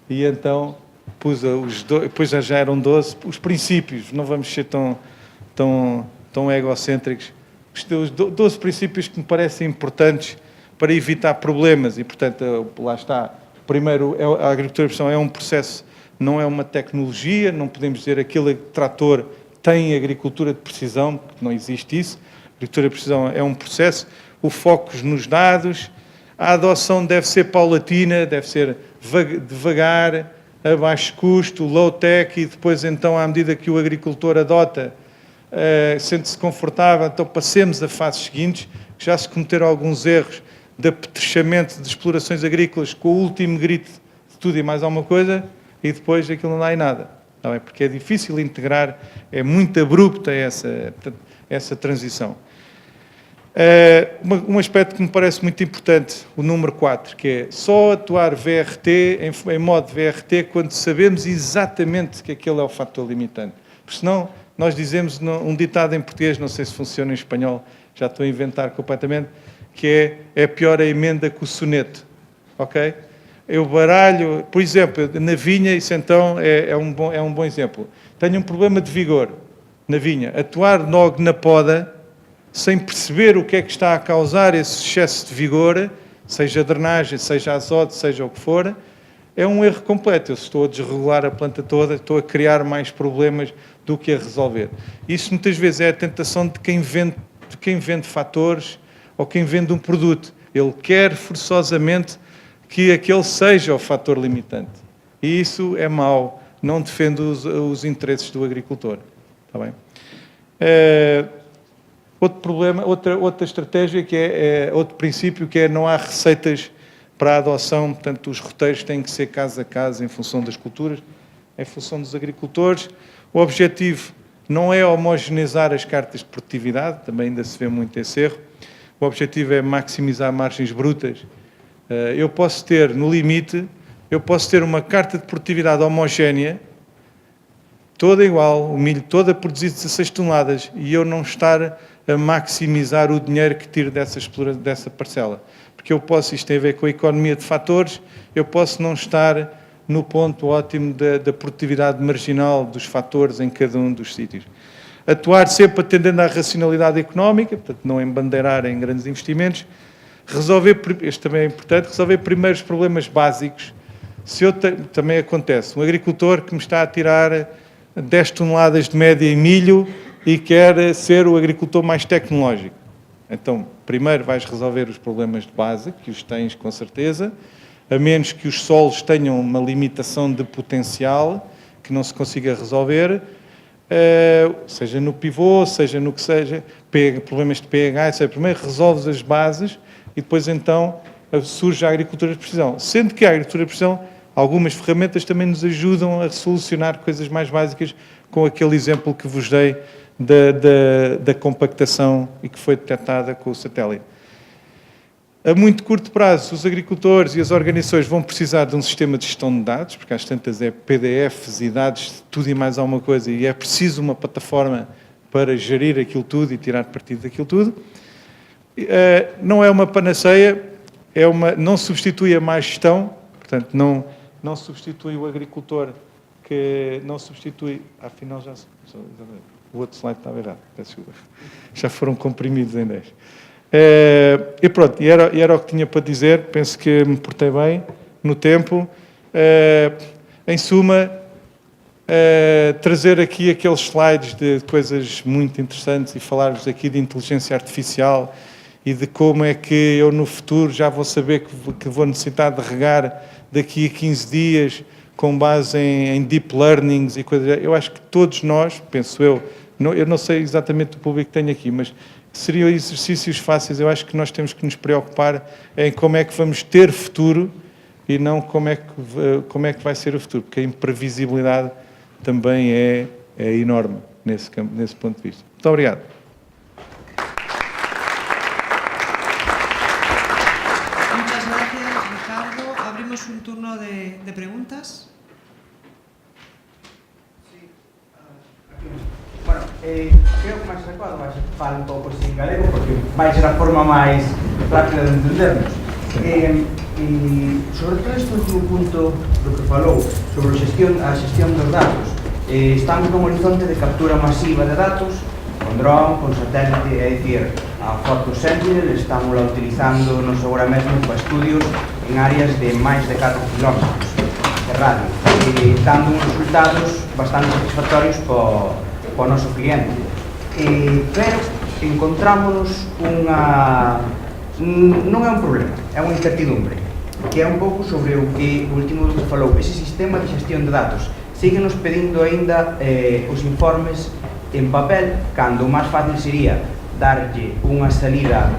e então pus depois já eram 12, os princípios, não vamos ser tão egocêntricos, os 12 princípios que me parecem importantes para evitar problemas, e portanto, lá está. Primeiro, a agricultura de precisão é um processo, não é uma tecnologia, não podemos dizer aquele trator tem agricultura de precisão, porque não existe isso. A agricultura de precisão é um processo, o foco nos dados, a adoção deve ser paulatina, deve ser devagar, a baixo custo, low-tech, e depois então, à medida que o agricultor adota, sente-se confortável, então passemos a fases seguintes, que já se cometeram alguns erros de apetrechamento de explorações agrícolas com o último grito de tudo e mais alguma coisa, e depois aquilo não dá em nada. Não é? Porque é difícil integrar, é muito abrupta essa transição. Um aspecto que me parece muito importante, o número 4, que é só atuar VRT, em modo VRT, quando sabemos exatamente que aquele é o fator limitante. Porque senão, nós dizemos um ditado em português, não sei se funciona em espanhol, já estou a inventar completamente, que é pior a emenda que o soneto. Ok? Eu baralho, por exemplo, na vinha, isso então é um bom exemplo. Tenho um problema de vigor na vinha. Atuar logo na poda, sem perceber o que é que está a causar esse excesso de vigor, seja drenagem, seja azoto, seja o que for, é um erro completo. Eu estou a desregular a planta toda, estou a criar mais problemas do que a resolver. Isso muitas vezes é a tentação de quem vende fatores ou quem vende um produto. Ele quer forçosamente que aquele seja o fator limitante. E isso é mau, não defende os interesses do agricultor. Está bem? Outro problema, outra estratégia, que é outro princípio, que é não há receitas para a adoção, portanto, os roteiros têm que ser caso a caso, em função das culturas, em função dos agricultores. O objetivo não é homogeneizar as cartas de produtividade, também ainda se vê muito esse erro. O objetivo é maximizar margens brutas. Eu posso ter, no limite, uma carta de produtividade homogénea, toda igual, o milho todo a produzir 16 toneladas, e eu não estar a maximizar o dinheiro que tiro dessa parcela. Porque eu posso, isto tem a ver com a economia de fatores, eu posso não estar no ponto ótimo da produtividade marginal dos fatores em cada um dos sítios. Atuar sempre atendendo à racionalidade económica, portanto, não embandeirar em grandes investimentos. Resolver, este também é importante, resolver primeiro os problemas básicos. Também acontece, um agricultor que me está a tirar 10 toneladas de média em milho e quer ser o agricultor mais tecnológico. Então, primeiro vais resolver os problemas de base, que os tens com certeza, a menos que os solos tenham uma limitação de potencial que não se consiga resolver, seja no pivô, seja no que seja, problemas de pH, etc. Primeiro resolves as bases e depois então surge a agricultura de precisão. Sendo que a agricultura de precisão, algumas ferramentas também nos ajudam a solucionar coisas mais básicas, com aquele exemplo que vos dei da compactação e que foi detectada com o satélite. A muito curto prazo, os agricultores e as organizações vão precisar de um sistema de gestão de dados, porque às tantas é PDFs e dados, tudo e mais alguma coisa, e é preciso uma plataforma para gerir aquilo tudo e tirar partido daquilo tudo. Não é uma panaceia, não substitui a má gestão, portanto, não substitui o agricultor, que não substitui... Afinal, o outro slide estava errado, peço desculpa. Já foram comprimidos em 10. E pronto, e era o que tinha para dizer, penso que me portei bem no tempo. Em suma, trazer aqui aqueles slides de coisas muito interessantes e falar-vos aqui de inteligência artificial e de como é que eu no futuro já vou saber que vou necessitar de regar daqui a 15 dias com base em deep learnings e coisas. Eu acho que todos nós, penso eu não sei exatamente o público que tenho aqui, mas seriam exercícios fáceis. Eu acho que nós temos que nos preocupar em como é que vamos ter futuro e não como é que vai ser o futuro, porque a imprevisibilidade também é enorme nesse ponto de vista. Muito obrigado. Muchas gracias, Ricardo. Abrimos un turno de preguntas. Bueno, Creo que máis adecuado vai ser que fale un pouco así en galego, porque vai ser a forma máis rápida de entendernos. Sobre todo este último punto do que falou, sobre a xestión dos datos, estamos nun horizonte de captura masiva de datos, con dron, con satélite, é dicir, a foto Sentinel estamos utilizando nos agora mesmo para estudios en áreas de máis de 4 km de radio, dando uns resultados bastante satisfactorios para o noso cliente. Pero encontrámonos non é un problema, é unha incertidumbre, que é un pouco sobre o último do que falou, ese sistema de xestión de datos. Síguenos pedindo aínda os informes en papel, cando o máis fácil sería darlle unha salida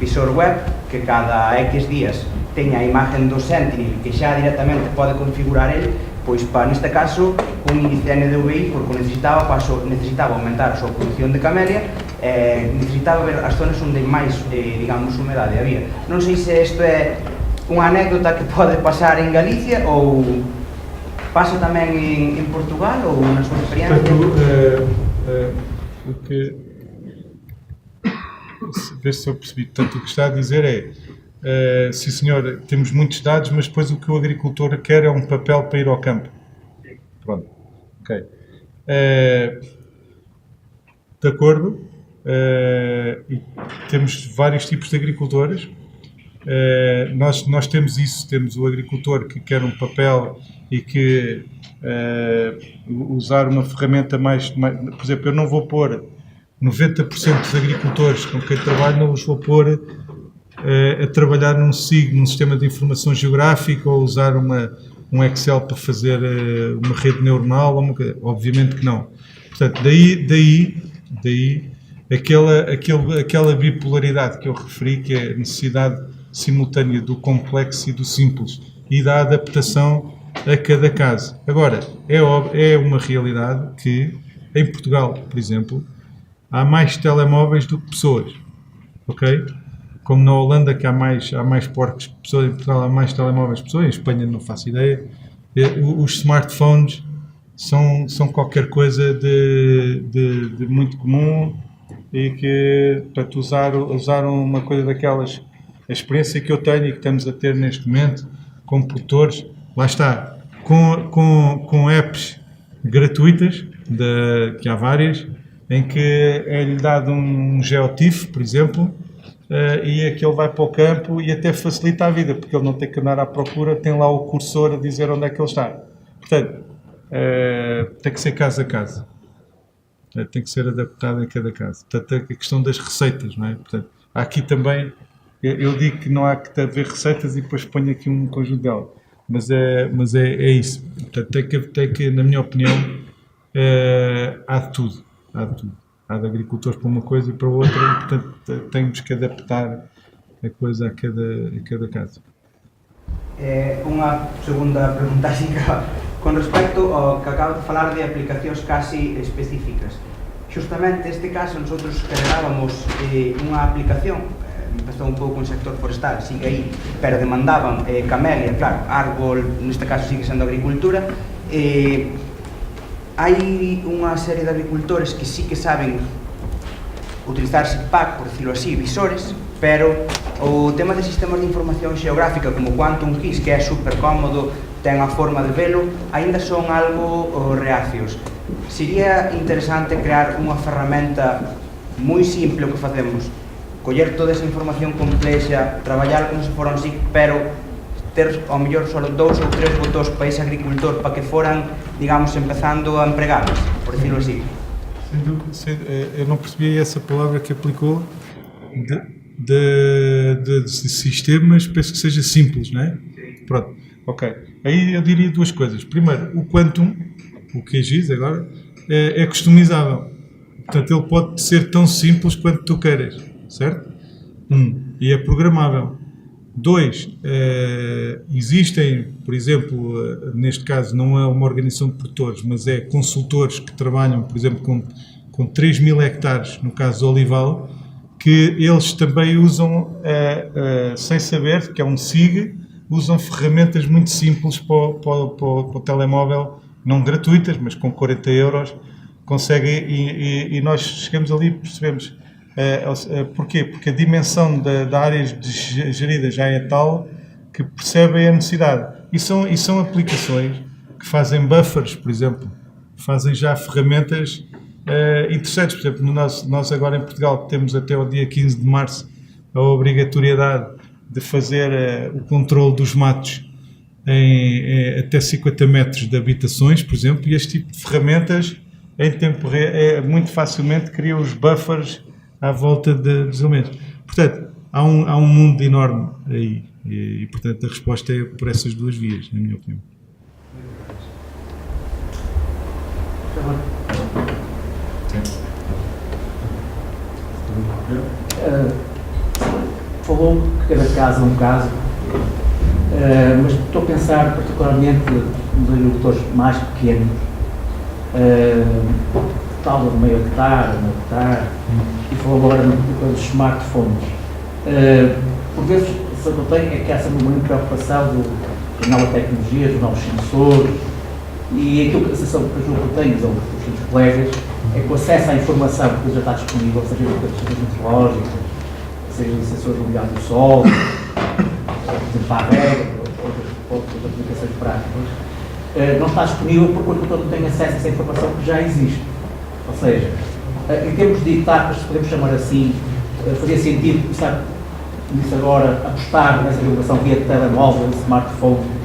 visor web que cada X días teña a imagen do Sentinel que xa directamente pode configurar el, pois para neste caso un índice NDVI, porque necesitaba aumentar a súa produción de camelia, necesitaba ver as zonas onde máis, digamos, humedade había. Non sei se isto é unha anécdota que pode pasar en Galicia ou pasa tamén en Portugal ou na súa experiencia. O que ver se eu percebi. Portanto, o que está a dizer é sim senhor, temos muitos dados, mas depois o que o agricultor quer é um papel para ir ao campo. Pronto, ok. De acordo, e temos vários tipos de agricultores. Nós temos isso, temos o agricultor que quer um papel e que usar uma ferramenta mais, por exemplo, eu não vou pôr 90% dos agricultores com quem trabalho, não os vou pôr a trabalhar num SIG, num sistema de informação geográfica, ou usar um Excel para fazer uma rede neuronal, obviamente que não. Portanto, daí aquela bipolaridade que eu referi, que é a necessidade simultânea do complexo e do simples e da adaptação a cada caso. Agora, é uma realidade que em Portugal, por exemplo, há mais telemóveis do que pessoas, ok? Como na Holanda, que há mais porcos que pessoas, em Portugal há mais telemóveis que pessoas, em Espanha não faço ideia. Os smartphones são qualquer coisa de muito comum e que, portanto, usar uma coisa daquelas, a experiência que eu tenho e que estamos a ter neste momento com produtores, lá está, com apps gratuitas, que há várias, em que é-lhe dado um geotipo, por exemplo, e aquele vai para o campo e até facilita a vida, porque ele não tem que andar à procura, tem lá o cursor a dizer onde é que ele está. Portanto, tem que ser caso a caso. Tem que ser adaptado a cada caso. Portanto, a questão das receitas, não é? Portanto, há aqui também, eu digo que não há que haver receitas e depois ponho aqui um conjunto delas. Mas é isso. Portanto, tem que, na minha opinião, há de tudo. Há de agricultores para uma coisa e para outra, e, portanto, temos que adaptar a coisa a cada caso. Unha segunda pregunta así, con respecto ao que acabo de falar de aplicacións casi específicas. Xustamente este caso, nosotros generábamos unha aplicación, empezou un pouco en sector forestal, sigue aí, pero demandaban camelia, claro, árbol, neste caso sigue sendo agricultura. Hai unha serie de agricultores que sí que saben utilizar SIGPAC, por decirlo así, visores, pero o tema de sistemas de información xeográfica como Quantum Keys, que é super cómodo, ten a forma de velo, aínda son algo reacios. Sería interesante crear unha ferramenta moi simple o que facemos, coller toda esa información complexa, traballar como se fora un SIG, pero ter ao mellor só 2 ou 3 botós para ese agricultor para que foran, digamos, empezando a empregados, por decirlo así. Eu não percebi essa palavra que aplicou de sistemas, penso que seja simples, não é? Pronto, ok. Aí eu diria duas coisas. Primeiro, o Quantum, o QGIS agora, é customizável. Portanto, ele pode ser tão simples quanto tu queiras, certo? E é programável. 2, existem, por exemplo, neste caso não é uma organização de produtores, mas é consultores que trabalham, por exemplo, com 3.000 hectares, no caso do olival, que eles também usam, sem saber, que é um SIG, usam ferramentas muito simples para o telemóvel, não gratuitas, mas com 40 euros, consegue, e nós chegamos ali e percebemos porquê? Porque a dimensão da área gerida já é tal que percebem a necessidade. E são aplicações que fazem buffers, por exemplo, fazem já ferramentas interessantes. Por exemplo, nós agora em Portugal temos até o dia 15 de março a obrigatoriedade de fazer o controle dos matos em até 50 metros de habitações, por exemplo, e este tipo de ferramentas em tempo muito facilmente cria os buffers à volta dos elementos. Portanto, há um mundo enorme aí e, portanto, a resposta é por essas duas vias, na minha opinião. Falou que cada caso é um caso, mas estou a pensar particularmente nos agricultores mais pequenos, tal do meio hectare, um hectare, e falou agora dos smartphones. Por vezes, o que eu tenho é que há sempre uma preocupação da nova tecnologia, dos novos sensores, e aquilo que a sensação que eu tenho, os colegas, é que o acesso à informação que já está disponível, seja de estações meteorológicas, seja de sensores no olhar do sol, por exemplo, para a rega, outras aplicações práticas, não está disponível porque o agricultor não tem acesso a essa informação que já existe. Ou seja, em termos de etapas, se podemos chamar assim, faria sentido começar, disse agora, apostar nessa divulgação via telemóvel, smartphone,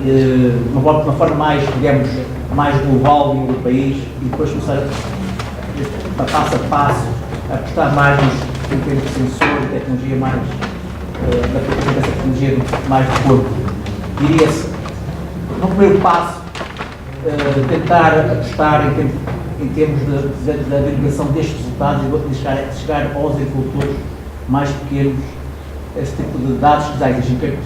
de uma forma mais, digamos, mais global no país, e depois começar passo a passo a apostar mais em termos de sensor e tecnologia mais, da aplicação dessa tecnologia mais de corpo. Diria-se, no primeiro passo, tentar apostar em termos da divulgação destes resultados e chegar aos agricultores mais pequenos esse tipo de dados que já existem.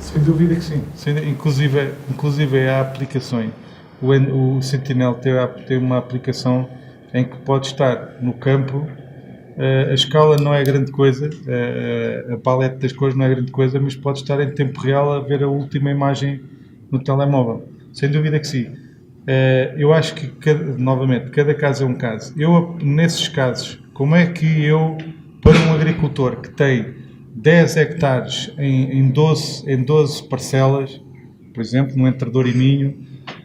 Sem dúvida que sim. Inclusive há aplicações. O Sentinel tem uma aplicação em que pode estar no campo. A escala não é grande coisa, a paleta das cores não é grande coisa, mas pode estar em tempo real a ver a última imagem no telemóvel. Sem dúvida que sim. Eu acho que, novamente, cada caso é um caso. Nesses casos, como é que para um agricultor que tem 10 hectares em 12 parcelas, por exemplo, no Entrador e Minho,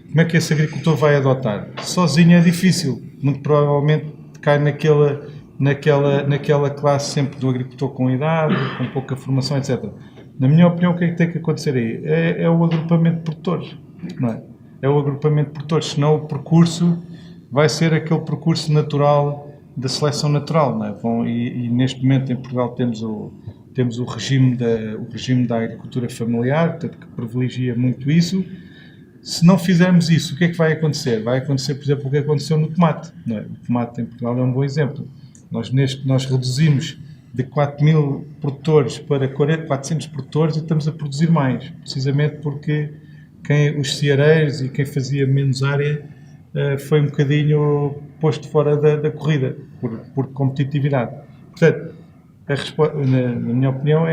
como é que esse agricultor vai adotar? Sozinho é difícil, muito provavelmente cai naquela classe sempre do agricultor com idade, com pouca formação, etc. Na minha opinião, o que é que tem que acontecer aí? É o agrupamento de produtores, não é? É o agrupamento de produtores, senão o percurso vai ser aquele percurso natural da seleção natural, não é? E neste momento em Portugal temos o regime da agricultura familiar, portanto, que privilegia muito isso. Se não fizermos isso, o que é que vai acontecer? Vai acontecer, por exemplo, o que aconteceu no tomate, não é? O tomate em Portugal é um bom exemplo. Nós reduzimos de 4.000 produtores para 400 produtores e estamos a produzir mais, precisamente porque os ceareiros e quem fazia menos área foi um bocadinho posto fora da corrida, por competitividade. Portanto, a resposta, na minha opinião,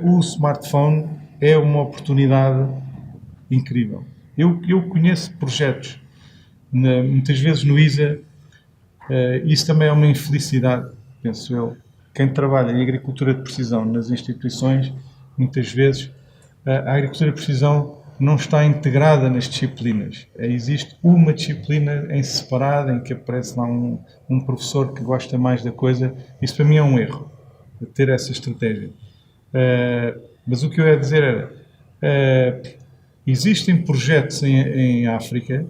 o smartphone é uma oportunidade incrível. Eu conheço projetos, muitas vezes no ISA, isso também é uma infelicidade, penso eu. Quem trabalha em agricultura de precisão nas instituições, muitas vezes, a agricultura de precisão não está integrada nas disciplinas. Existe uma disciplina em separada, em que aparece lá um professor que gosta mais da coisa. Isso para mim é um erro, ter essa estratégia. Mas o que eu ia dizer era, existem projetos em África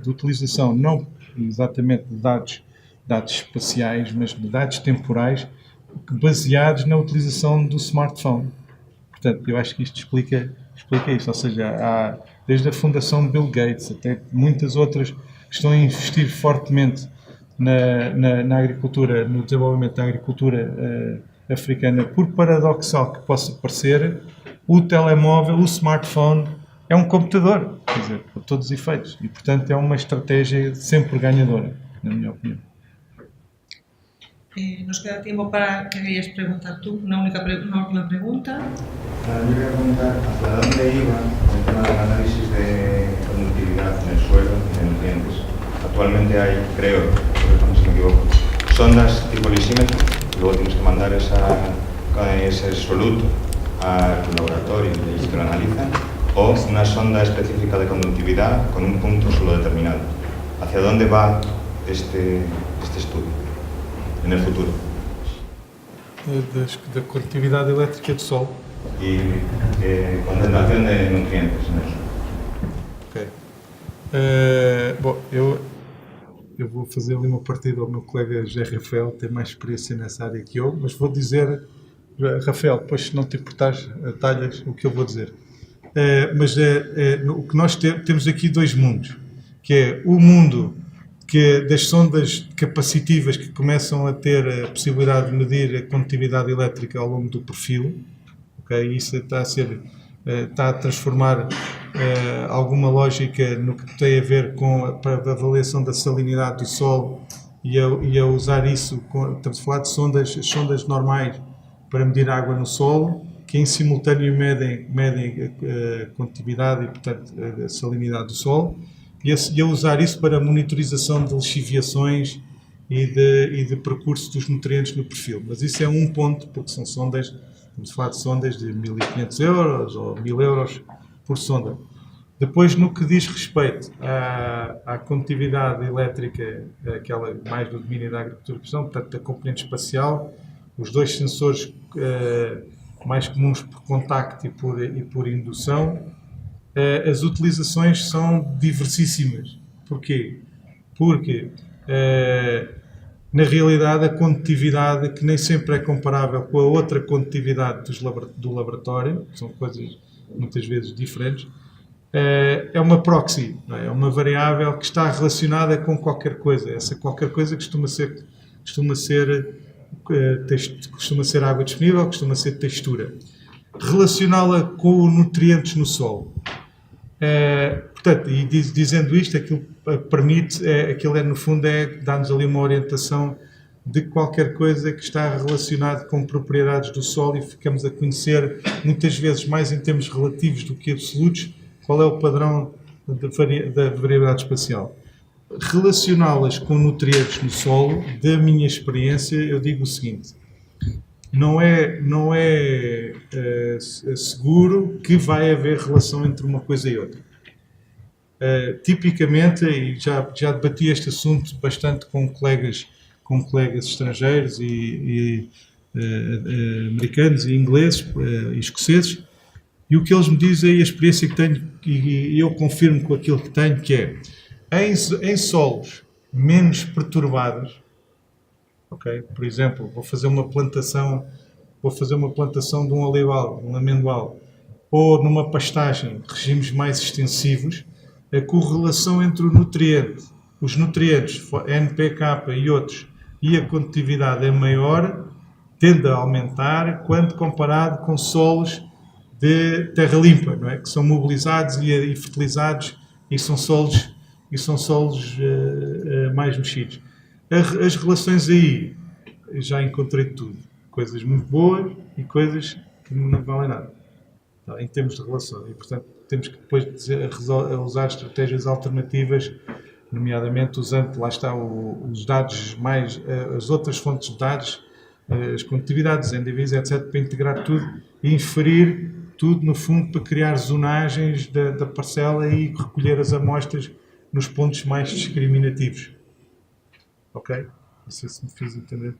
de utilização não exatamente de dados espaciais, mas de dados temporais, baseados na utilização do smartphone. Portanto, eu acho que isto explica isso. Ou seja, desde a Fundação Bill Gates até muitas outras que estão a investir fortemente na agricultura, no desenvolvimento da agricultura africana. Por paradoxal que possa parecer, o telemóvel, o smartphone, é um computador, quer dizer, para todos os efeitos. E, portanto, é uma estratégia sempre ganhadora, na minha opinião. Nos queda tiempo para que querías preguntar tú, una última pregunta. Yo quería preguntar hacia dónde iba el tema del análisis de conductividad en el suelo y de nutrientes. Actualmente hay, creo, no sé si me equivoco, sondas tipo lisímetro, luego tienes que mandar ese soluto al laboratorio y te lo analizan, o una sonda específica de conductividad con un punto solo determinado. ¿Hacia dónde va este estudio en el futuro? Da condutividade elétrica do solo. Y concentración de nutrientes en eso. Ok. Bom, eu vou fazer ali uma partida ao meu colega José Rafael, tem mais experiência nessa área que eu, mas vou dizer, Rafael, depois se não te importares, talhas o que eu vou dizer. Mas o que nós temos aqui dois mundos, que é o mundo das sondas capacitivas que começam a ter a possibilidade de medir a condutividade elétrica ao longo do perfil. Okay? Isso está a transformar alguma lógica no que tem a ver com a avaliação da salinidade do solo e a usar isso, estamos a falar de sondas normais para medir a água no solo, que em simultâneo medem a condutividade e, portanto, a salinidade do solo, e a usar isso para a monitorização de lixiviações e de percurso dos nutrientes no perfil. Mas isso é um ponto, porque são sondas, estamos a falar de sondas de 1.500 euros ou 1.000 euros por sonda. Depois, no que diz respeito à condutividade elétrica, aquela mais do domínio da agricultura de precisão, portanto, da componente espacial, os dois sensores mais comuns por contacto e por indução, as utilizações são diversíssimas. Porquê? Porque, na realidade, a condutividade, que nem sempre é comparável com a outra condutividade do laboratório, que são coisas muitas vezes diferentes, é uma proxy, não é? É uma variável que está relacionada com qualquer coisa. Essa qualquer coisa costuma ser água disponível, costuma ser textura. Relacioná-la com nutrientes no solo. Portanto, e dizendo isto, aquilo permite, no fundo, dar-nos ali uma orientação de qualquer coisa que está relacionado com propriedades do solo e ficamos a conhecer, muitas vezes mais em termos relativos do que absolutos, qual é o padrão da variabilidade espacial. Relacioná-las com nutrientes no solo, da minha experiência, eu digo o seguinte: não é seguro que vai haver relação entre uma coisa e outra. Tipicamente, e já debati este assunto bastante com colegas estrangeiros e americanos e ingleses e escoceses, e o que eles me dizem, e a experiência que tenho, e eu confirmo com aquilo que tenho, que é em solos menos perturbados, okay? Por exemplo, vou fazer uma plantação de um olival, um amendoal, ou numa pastagem de regimes mais extensivos, a correlação entre os nutrientes, NPK e outros, e a condutividade é maior, tende a aumentar, quando comparado com solos de terra limpa, não é? Que são mobilizados e fertilizados e são solos mais mexidos. As relações aí, já encontrei tudo. Coisas muito boas e coisas que não valem nada. Tá? Em termos de relação. E, portanto, temos que depois usar estratégias alternativas, nomeadamente usando, lá está, os dados as outras fontes de dados, as condutividades, NDVs, etc., para integrar tudo e inferir tudo, no fundo, para criar zonagens da parcela e recolher as amostras nos pontos mais discriminativos. Ok? Não sei se me fiz entender.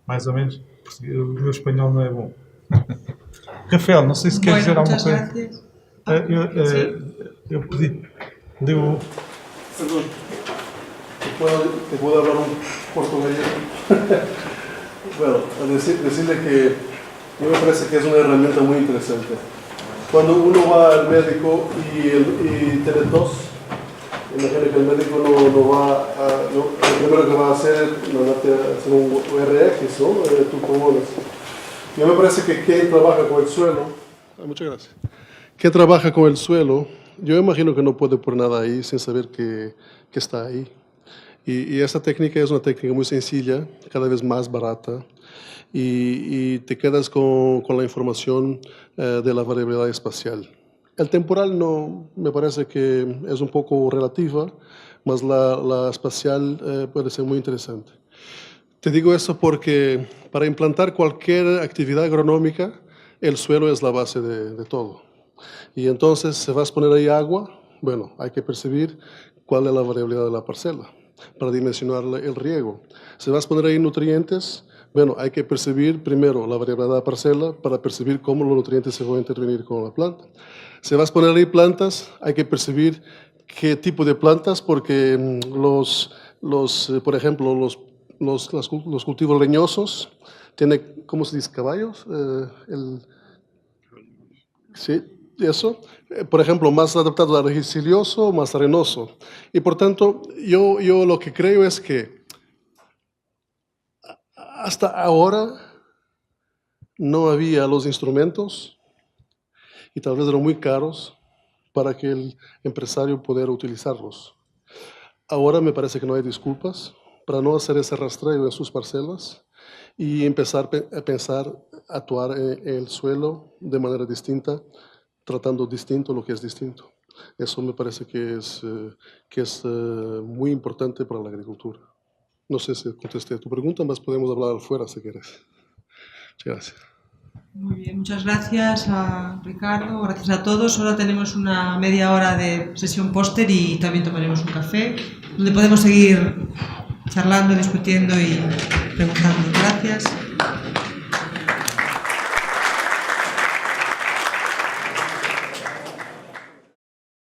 Mais ou menos. O meu espanhol não é bom. Rafael, não sei se quer dizer alguma coisa. Eu pedi. Leo. Perdón. ¿Te puedo hablar un portugués? Bueno, decirle que a mí me parece que es una herramienta muy interesante. Cuando uno va al médico y tiene tos, imagino que el médico lo primero que va a hacer es hacer un RX, ¿no? Tus pulmones. Y a mí me parece que quien trabaja con el suelo, muchas gracias, quien trabaja con el suelo, yo imagino que no puede poner nada ahí sin saber que está ahí. Y esa técnica es una técnica muy sencilla, cada vez más barata, y te quedas con la información de la variabilidad espacial. El temporal no me parece que es un poco relativa, mas la espacial puede ser muy interesante. Te digo eso porque para implantar cualquier actividad agronómica, el suelo es la base de todo. Y entonces, si vas a poner ahí agua, bueno, hay que percibir cuál es la variabilidad de la parcela para dimensionar el riego. Si vas a poner ahí nutrientes, bueno, hay que percibir primero la variabilidad de la parcela para percibir cómo los nutrientes se van a intervenir con la planta. Si vas a poner ahí plantas, hay que percibir qué tipo de plantas, porque por ejemplo, los cultivos leñosos tienen, ¿cómo se dice? Caballos. Sí, eso. Por ejemplo, más adaptado al arcilloso, más arenoso. Y por tanto, yo lo que creo es que hasta ahora no había los instrumentos y tal vez eran muy caros para que el empresario pudiera utilizarlos. Ahora me parece que no hay disculpas para no hacer ese rastreo en sus parcelas y empezar a pensar, actuar en el suelo de manera distinta, tratando distinto lo que es distinto. Eso me parece que es muy importante para la agricultura. No sé si contesté a tu pregunta, más podemos hablar afuera si quieres. Muchas gracias. Muy bien, muchas gracias a Ricardo, gracias a todos. Ahora tenemos una media hora de sesión póster y también tomaremos un café, donde podemos seguir charlando, discutiendo y preguntando. Gracias.